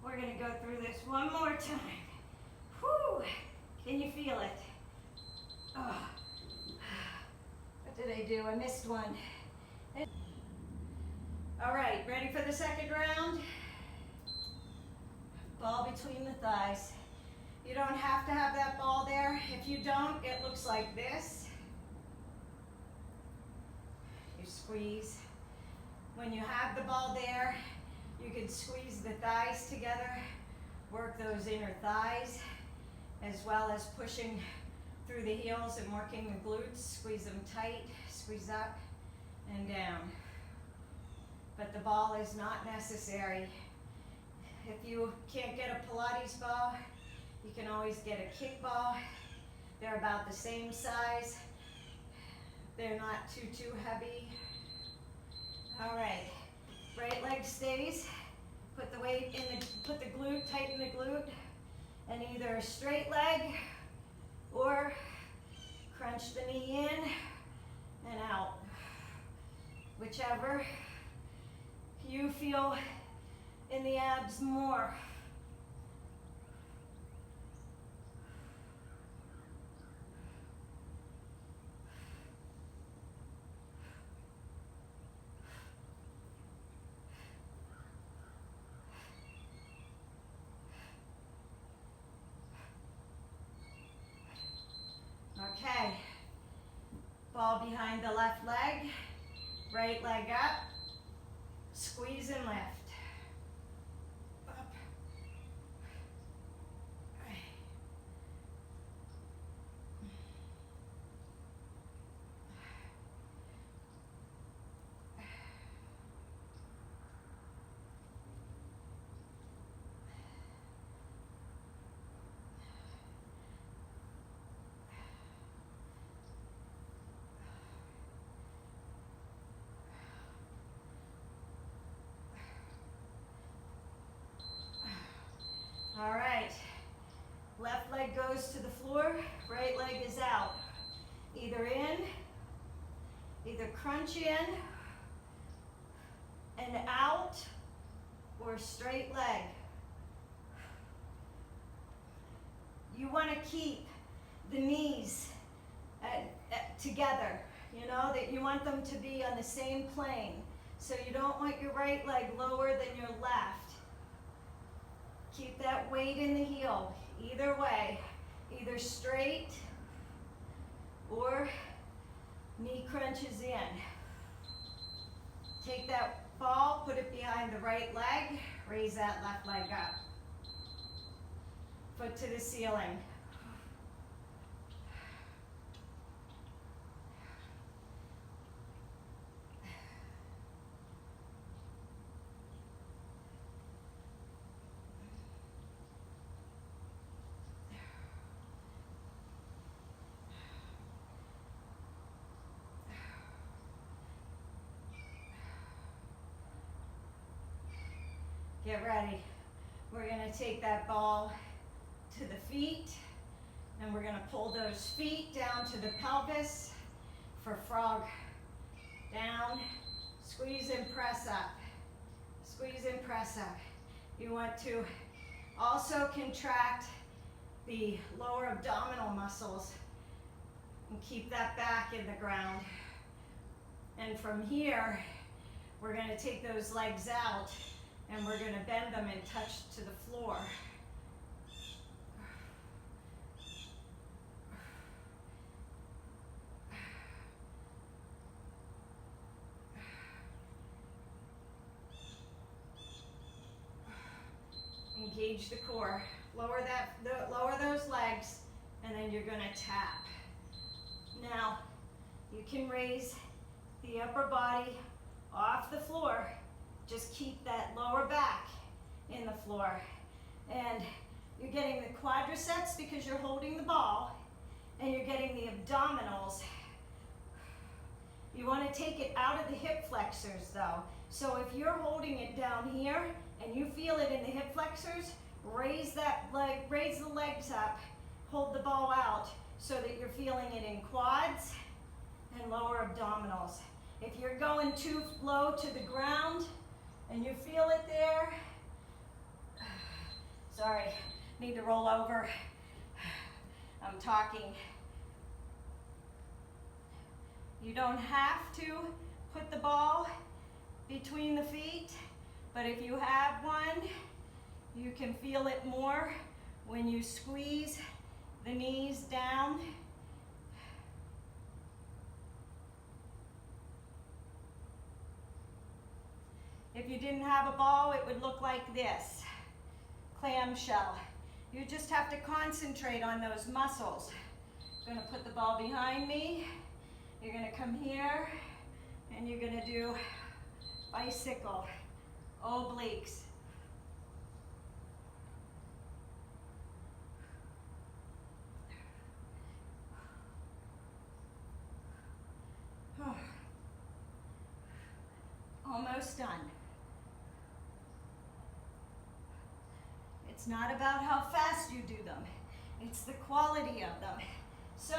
We're going to go through this one more time. Whew. Can you feel it? Oh. What did I do? I missed one. All right, ready for the second round? Ball between the thighs. You don't have to have that ball there. If you don't, it looks like this. You squeeze. When you have the ball there, you can squeeze the thighs together, work those inner thighs, as well as pushing through the heels and working the glutes. Squeeze them tight, squeeze up and down. But the ball is not necessary. If you can't get a Pilates ball, you can always get a kick ball. They're about the same size. They're not too heavy. All right. Right leg stays. Put the weight in put the glute, tighten the glute, and either a straight leg or crunch the knee in and out. Whichever you feel in the abs more. Okay, ball behind the left leg, right leg up, squeeze and lift. Up. All right, left leg goes to the floor, right leg is out. Either in, either crunch in and out, or straight leg. You want to keep the knees together, you know, that you want them to be on the same plane. So you don't want your right leg lower than your left. Keep that weight in the heel, either way, either straight or knee crunches in. Take that ball, put it behind the right leg, raise that left leg up. Foot to the ceiling. Get ready. We're going to take that ball to the feet, and we're going to pull those feet down to the pelvis for frog. Down, squeeze and press up. Squeeze and press up. You want to also contract the lower abdominal muscles and keep that back in the ground. And from here, we're going to take those legs out and we're going to bend them and touch to the floor. engage the core. Lower those legs, and then you're gonna tap. Now, you can raise the upper body off the floor. Just keep that lower back in the floor. And you're getting the quadriceps because you're holding the ball, and you're getting the abdominals. You want to take it out of the hip flexors though. So if you're holding it down here and you feel it in the hip flexors, raise the legs up, hold the ball out so that you're feeling it in quads and lower abdominals. If you're going too low to the ground and you feel it there, sorry, need to roll over. I'm talking. You don't have to put the ball between the feet, but if you have one, you can feel it more when you squeeze the knees down. If you didn't have a ball, it would look like this, clamshell. You just have to concentrate on those muscles. I'm gonna put the ball behind me. You're gonna come here and you're gonna do bicycle, obliques. Almost done. It's not about how fast you do them. It's the quality of them. So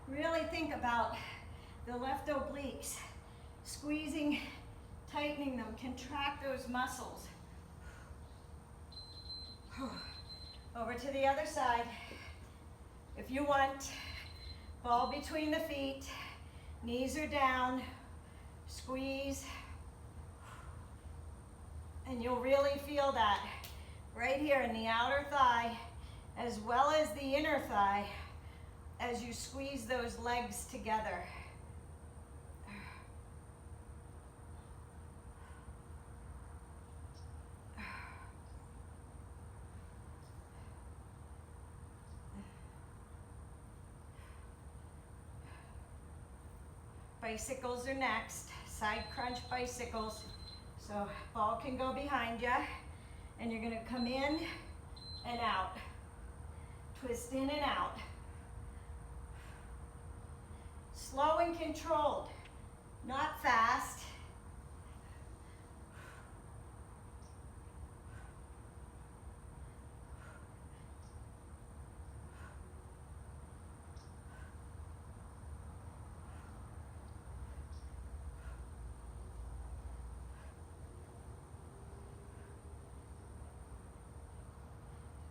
really think about the left obliques, squeezing, tightening them, contract those muscles. Over to the other side. If you want, ball between the feet, knees are down, squeeze, and you'll really feel that right here in the outer thigh as well as the inner thigh as you squeeze those legs together. Bicycles are next, side crunch bicycles. So ball can go behind you, and you're gonna come in and out. Twist in and out. Slow and controlled, not fast.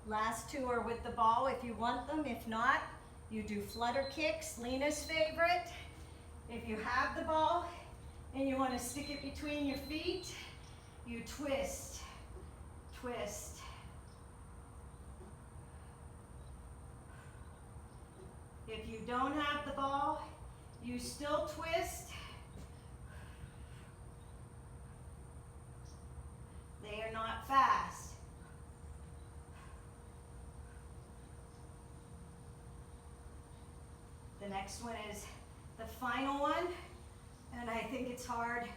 Last two are with the ball if you want them. If not, you do flutter kicks, Lena's favorite. If you have the ball and you want to stick it between your feet, you twist, twist. If you don't have the ball, you still twist. They are not fast. The next one is the final one, and I think it's hard,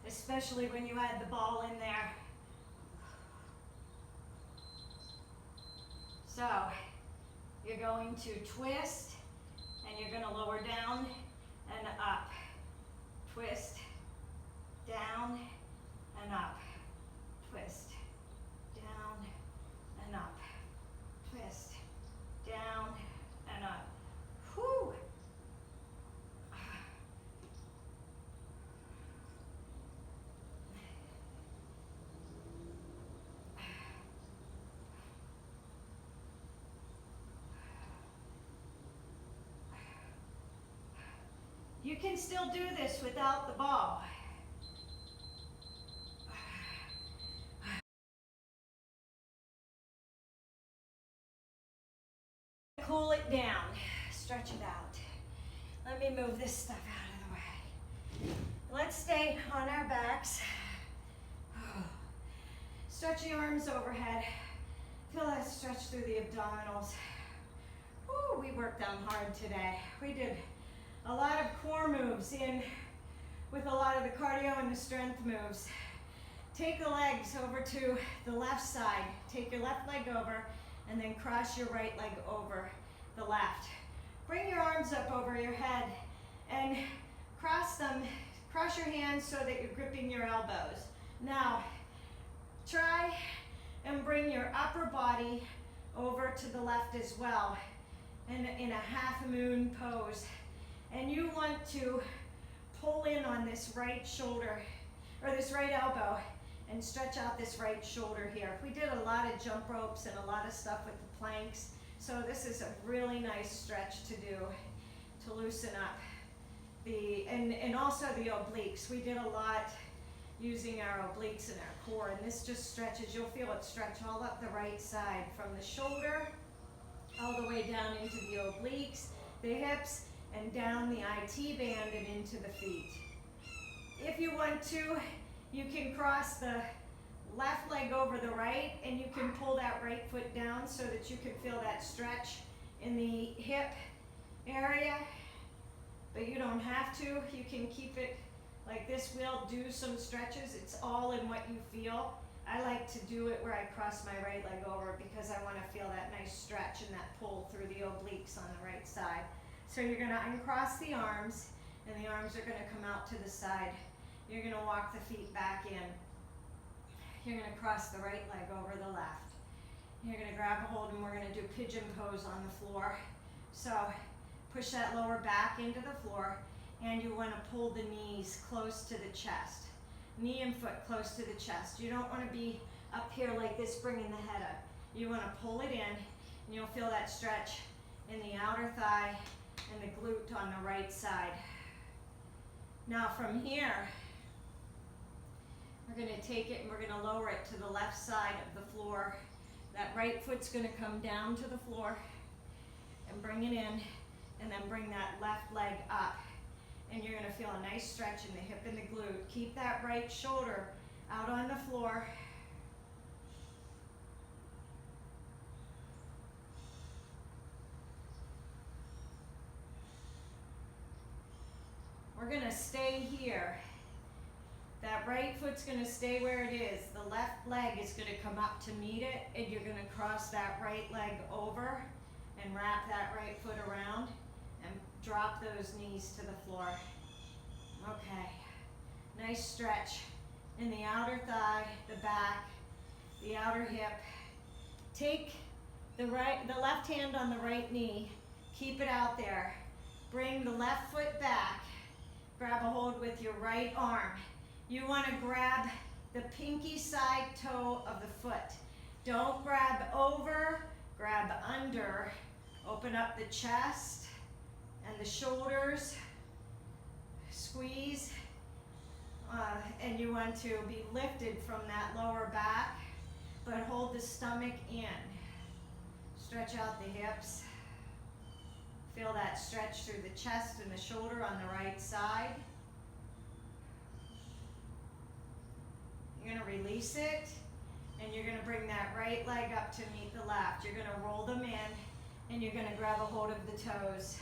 especially when you add the ball in there. So, you're going to twist, and you're going to lower down and up. Twist, down and up. Twist, down and up. Twist, down and up. Whew. You can still do this without the ball. Cool it down, stretch it out. Let me move this stuff out of the way. Let's stay on our backs. Stretch the arms overhead. Feel that stretch through the abdominals. Woo, we worked them hard today. We did a lot of core moves in with a lot of the cardio and the strength moves. Take the legs over to the left side. Take your left leg over and then cross your right leg over the left. Bring your arms up over your head and cross them. Cross your hands so that you're gripping your elbows. Now, try and bring your upper body over to the left as well in a half moon pose. And you want to pull in on this right shoulder or this right elbow and stretch out this right shoulder here. We did a lot of jump ropes and a lot of stuff with the planks, so this is a really nice stretch to do to loosen up and also the obliques. We did a lot using our obliques and our core, and this just stretches. You'll feel it stretch all up the right side from the shoulder all the way down into the obliques, the hips, and down the IT band and into the feet. If you want to, you can cross the left leg over the right, and you can pull that right foot down so that you can feel that stretch in the hip area, but you don't have to. You can keep it like this. We'll do some stretches. It's all in what you feel. I like to do it where I cross my right leg over because I want to feel that nice stretch and that pull through the obliques on the right side. So you're going to uncross the arms, and the arms are going to come out to the side. You're going to walk the feet back in. You're going to cross the right leg over the left. You're going to grab a hold, and we're going to do pigeon pose on the floor. So push that lower back into the floor, and you want to pull the knees close to the chest. Knee and foot close to the chest. You don't want to be up here like this, bringing the head up. You want to pull it in, and you'll feel that stretch in the outer thigh and the glute on the right side. Now from here, we're going to take it and we're going to lower it to the left side of the floor. That right foot's going to come down to the floor and bring it in, and then bring that left leg up. And you're going to feel a nice stretch in the hip and the glute. Keep that right shoulder out on the floor. We're going to stay here. That right foot's going to stay where it is. The left leg is going to come up to meet it, and you're going to cross that right leg over and wrap that right foot around and drop those knees to the floor. Okay, nice stretch in the outer thigh, the back, the outer hip. Take the left hand on the right knee, keep it out there. Bring the left foot back, grab a hold with your right arm. You want to grab the pinky side toe of the foot. Don't grab over, grab under. Open up the chest and the shoulders. Squeeze. And you want to be lifted from that lower back, but hold the stomach in. Stretch out the hips. Feel that stretch through the chest and the shoulder on the right side. You're going to release it, and you're going to bring that right leg up to meet the left. You're going to roll them in, and you're going to grab a hold of the toes.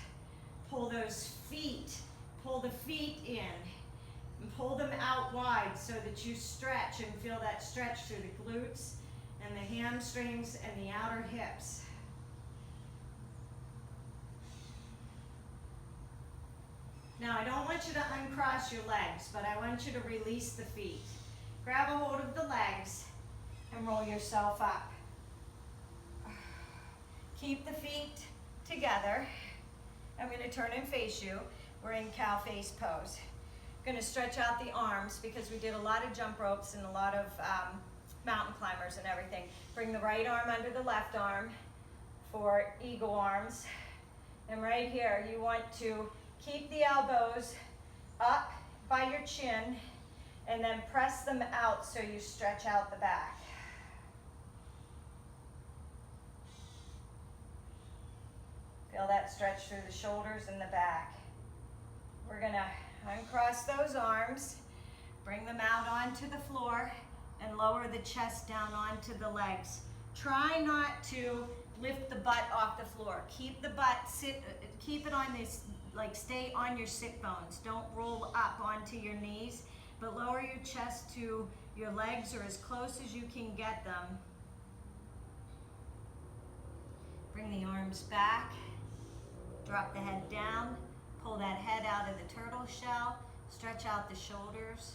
Pull those feet, pull the feet in, and pull them out wide so that you stretch and feel that stretch through the glutes and the hamstrings and the outer hips. Now, I don't want you to uncross your legs, but I want you to release the feet. Grab a hold of the legs and roll yourself up. Keep the feet together. I'm going to turn and face you. We're in cow face pose. I'm going to stretch out the arms because we did a lot of jump ropes and a lot of mountain climbers and everything. Bring the right arm under the left arm for eagle arms. And right here, you want to keep the elbows up by your chin and then press them out so you stretch out the back. Feel that stretch through the shoulders and the back. We're gonna uncross those arms, bring them out onto the floor, and lower the chest down onto the legs. Try not to lift the butt off the floor. Keep the butt, keep it on this, like stay on your sit bones. Don't roll up onto your knees, but lower your chest to your legs or as close as you can get them. Bring the arms back, drop the head down, pull that head out of the turtle shell, stretch out the shoulders.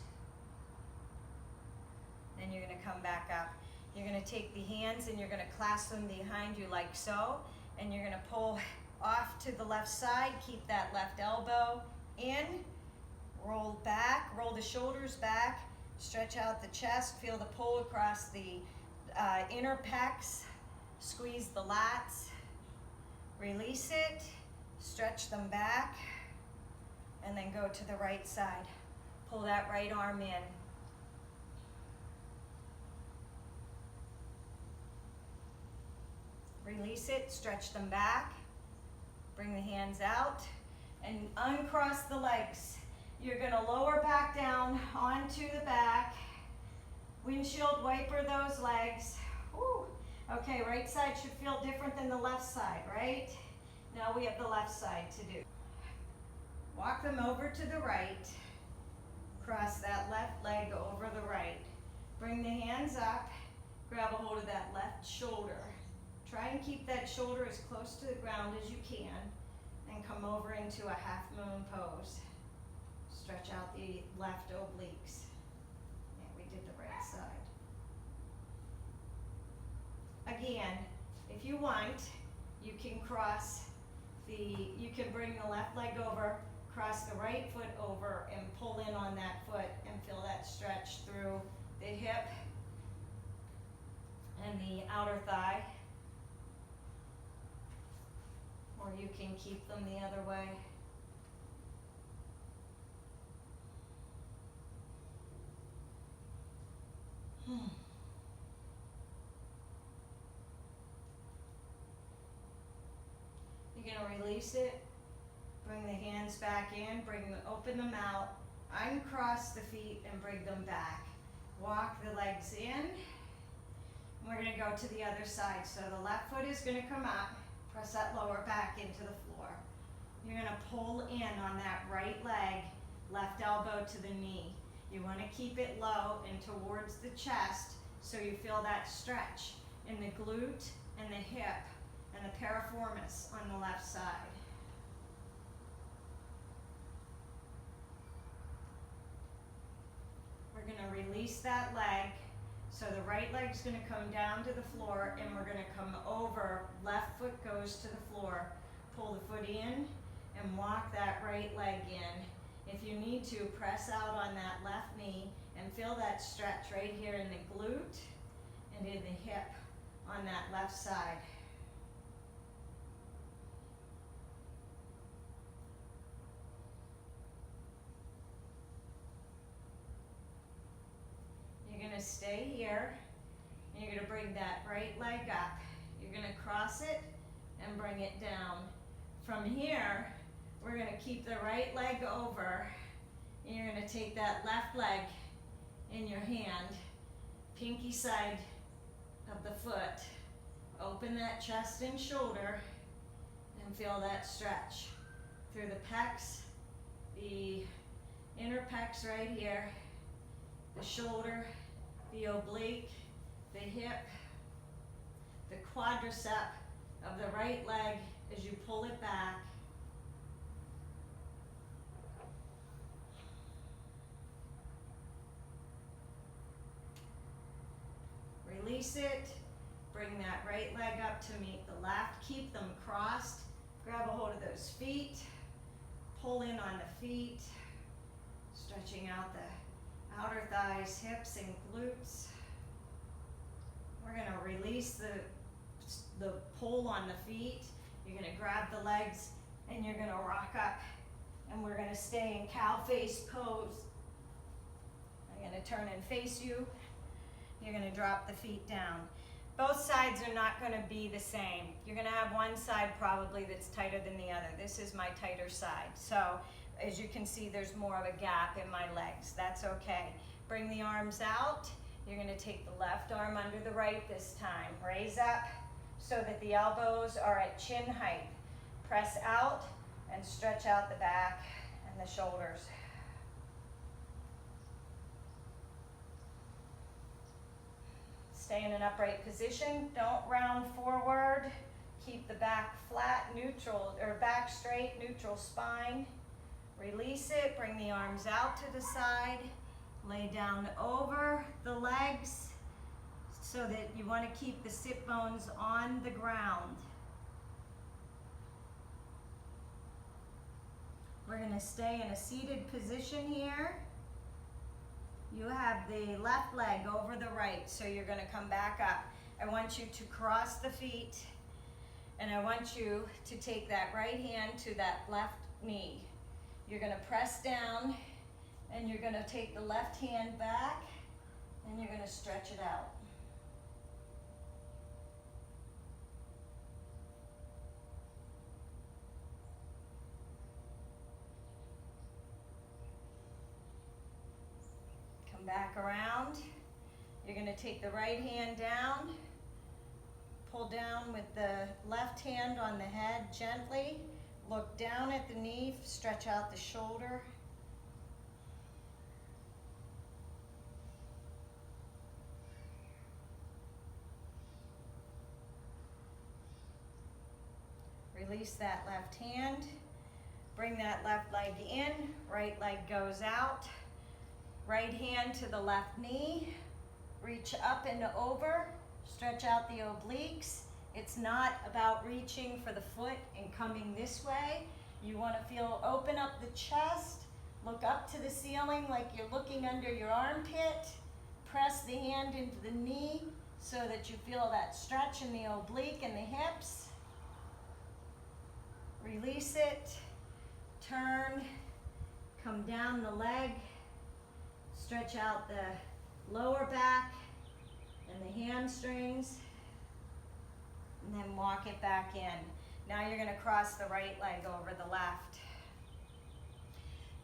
Then you're gonna come back up. You're gonna take the hands and you're gonna clasp them behind you like so, and you're gonna pull off to the left side, keep that left elbow in, roll back, roll the shoulders back, stretch out the chest, feel the pull across the inner pecs, squeeze the lats, release it, stretch them back, and then go to the right side. Pull that right arm in. Release it, stretch them back, bring the hands out, and uncross the legs. You're gonna lower back down onto the back, windshield wiper those legs. Woo. Okay, right side should feel different than the left side, right? Now we have the left side to do. Walk them over to the right, cross that left leg over the right. Bring the hands up, grab a hold of that left shoulder. Try and keep that shoulder as close to the ground as you can, and come over into a half moon pose. Stretch out the left obliques. Yeah, we did the right side. Again, if you want, you can you can bring the left leg over, cross the right foot over, and pull in on that foot and feel that stretch through the hip and the outer thigh. Or you can keep them the other way. You're going to release it, bring the hands back in, open them out, uncross the feet and bring them back. Walk the legs in, and we're going to go to the other side. So the left foot is going to come up, press that lower back into the floor. You're going to pull in on that right leg, left elbow to the knee. You want to keep it low and towards the chest so you feel that stretch in the glute and the hip and the piriformis on the left side. We're going to release that leg. So the right leg's going to come down to the floor and we're going to come over. Left foot goes to the floor. Pull the foot in and walk that right leg in. If you need to, press out on that left knee and feel that stretch right here in the glute and in the hip on that left side. You're going to stay here, and you're going to bring that right leg up. You're going to cross it and bring it down. From here, we're going to keep the right leg over, and you're going to take that left leg in your hand, pinky side of the foot. Open that chest and shoulder, and feel that stretch through the pecs, the inner pecs right here, the shoulder, the oblique, the hip, the quadricep of the right leg as you pull it back. Release it, bring that right leg up to meet the left, keep them crossed, grab a hold of those feet, pull in on the feet, stretching out the outer thighs, hips, and glutes. We're going to release the pull on the feet. You're going to grab the legs and you're going to rock up, and we're going to stay in cow face pose. I'm going to turn and face you. You're going to drop the feet down. Both sides are not going to be the same. You're going to have one side probably that's tighter than the other. This is my tighter side. So as you can see, there's more of a gap in my legs. That's okay. Bring the arms out You're gonna take the left arm under the right this time. Raise up so that the elbows are at chin height. Press out and stretch out the back and the shoulders. Stay in an upright position. Don't round forward. Keep the back flat, neutral, or back straight, neutral spine. Release it, bring the arms out to the side. Lay down over the legs so that you want to keep the sit bones on the ground. We're going to stay in a seated position here. You have the left leg over the right, so you're going to come back up. I want you to cross the feet, and I want you to take that right hand to that left knee. You're going to press down, and you're going to take the left hand back, and you're going to stretch it out. Come back around. You're going to take the right hand down, pull down with the left hand on the head gently, look down at the knee, stretch out the shoulder. Release that left hand, bring that left leg in, right leg goes out. Right hand to the left knee, reach up and over, stretch out the obliques. It's not about reaching for the foot and coming this way. You want to feel open up the chest, look up to the ceiling like you're looking under your armpit. Press the hand into the knee so that you feel that stretch in the oblique and the hips. Release it, turn, come down the leg. Stretch out the lower back and the hamstrings, and then walk it back in. Now you're going to cross the right leg over the left.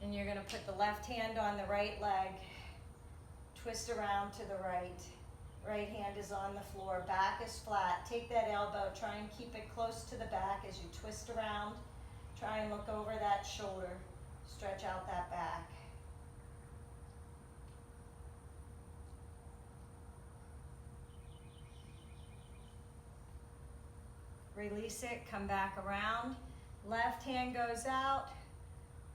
And you're going to put the left hand on the right leg, twist around to the right. Right hand is on the floor, back is flat. Take that elbow, try and keep it close to the back as you twist around. Try and look over that shoulder, stretch out that back. Release it, come back around. Left hand goes out,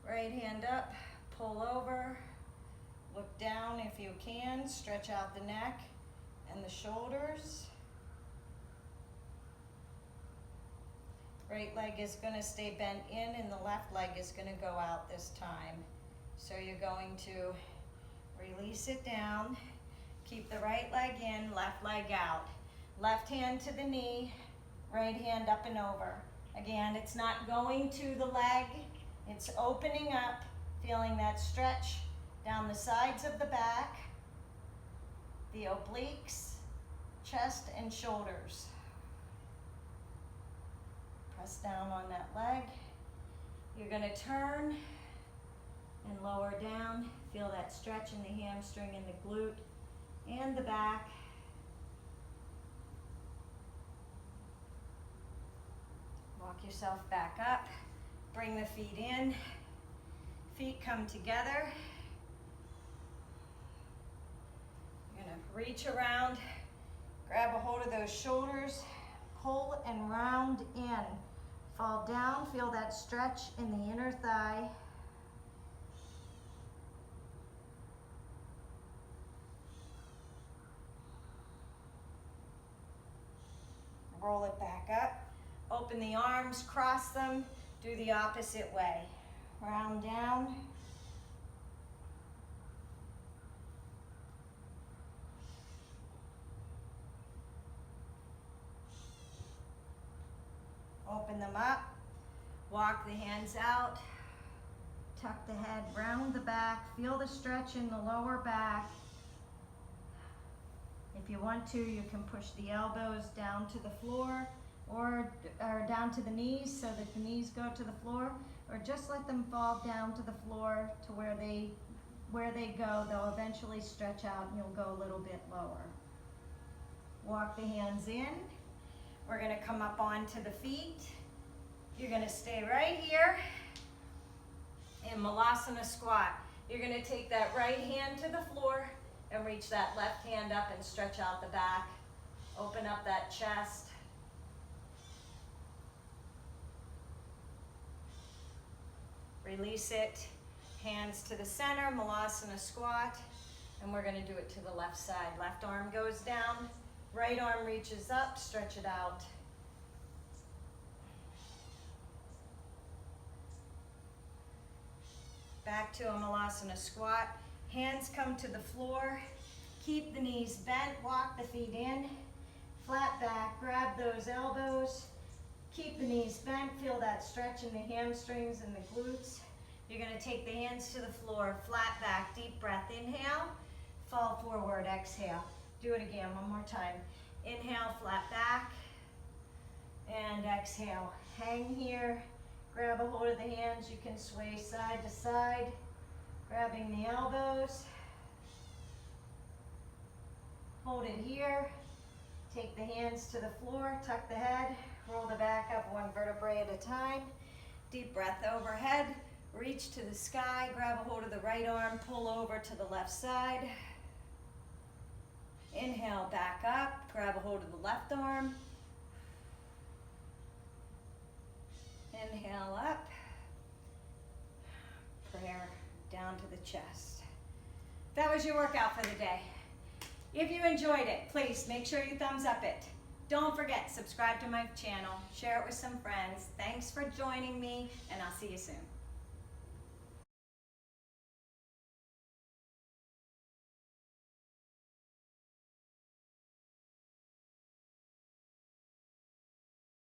right hand up, pull over, look down if you can, stretch out the neck and the shoulders. Right leg is going to stay bent in and the left leg is going to go out this time. So you're going to release it down, keep the right leg in, left leg out. Left hand to the knee, right hand up and over. Again, it's not going to the leg, it's opening up, feeling that stretch down the sides of the back, the obliques, chest and shoulders. Press down on that leg. You're going to turn and lower down. Feel that stretch in the hamstring and the glute and the back. Walk yourself back up. Bring the feet in. Feet come together. You're going to reach around, grab a hold of those shoulders, pull and round in. Fall down, feel that stretch in the inner thigh. Roll it back up. Open the arms, cross them, do the opposite way. Round down. Open them up, walk the hands out, tuck the head, round the back, feel the stretch in the lower back. If you want to, you can push the elbows down to the floor or down to the knees so that the knees go to the floor, or just let them fall down to the floor to where they where they go, they'll eventually stretch out and you'll go a little bit lower. Walk the hands in. We're gonna come up onto the feet. You're gonna stay right here in Malasana squat. You're gonna take that right hand to the floor and reach that left hand up and stretch out the back. Open up that chest. Release it. Hands to the center, Malasana squat. And we're gonna do it to the left side. Left arm goes down, right arm reaches up, stretch it out. Back to a Malasana squat. Hands come to the floor. Keep the knees bent, walk the feet in. Flat back, grab those elbows. Keep the knees bent, feel that stretch in the hamstrings and the glutes. You're gonna take the hands to the floor, flat back, deep breath. Inhale, fall forward, exhale. Do it again, one more time. Inhale, flat back, and exhale. Hang here. Grab a hold of the hands. You can sway side to side, grabbing the elbows. Hold it here. Take the hands to the floor, tuck the head, roll the back up one vertebrae at a time. Deep breath overhead. Reach to the sky, grab a hold of the right arm, pull over to the left side. Inhale, back up, grab a hold of the left arm. Inhale up, prayer down to the chest. That was your workout for the day. If you enjoyed it, please make sure you thumbs up it. Don't forget, subscribe to my channel, share it with some friends. Thanks for joining me, and I'll see you soon.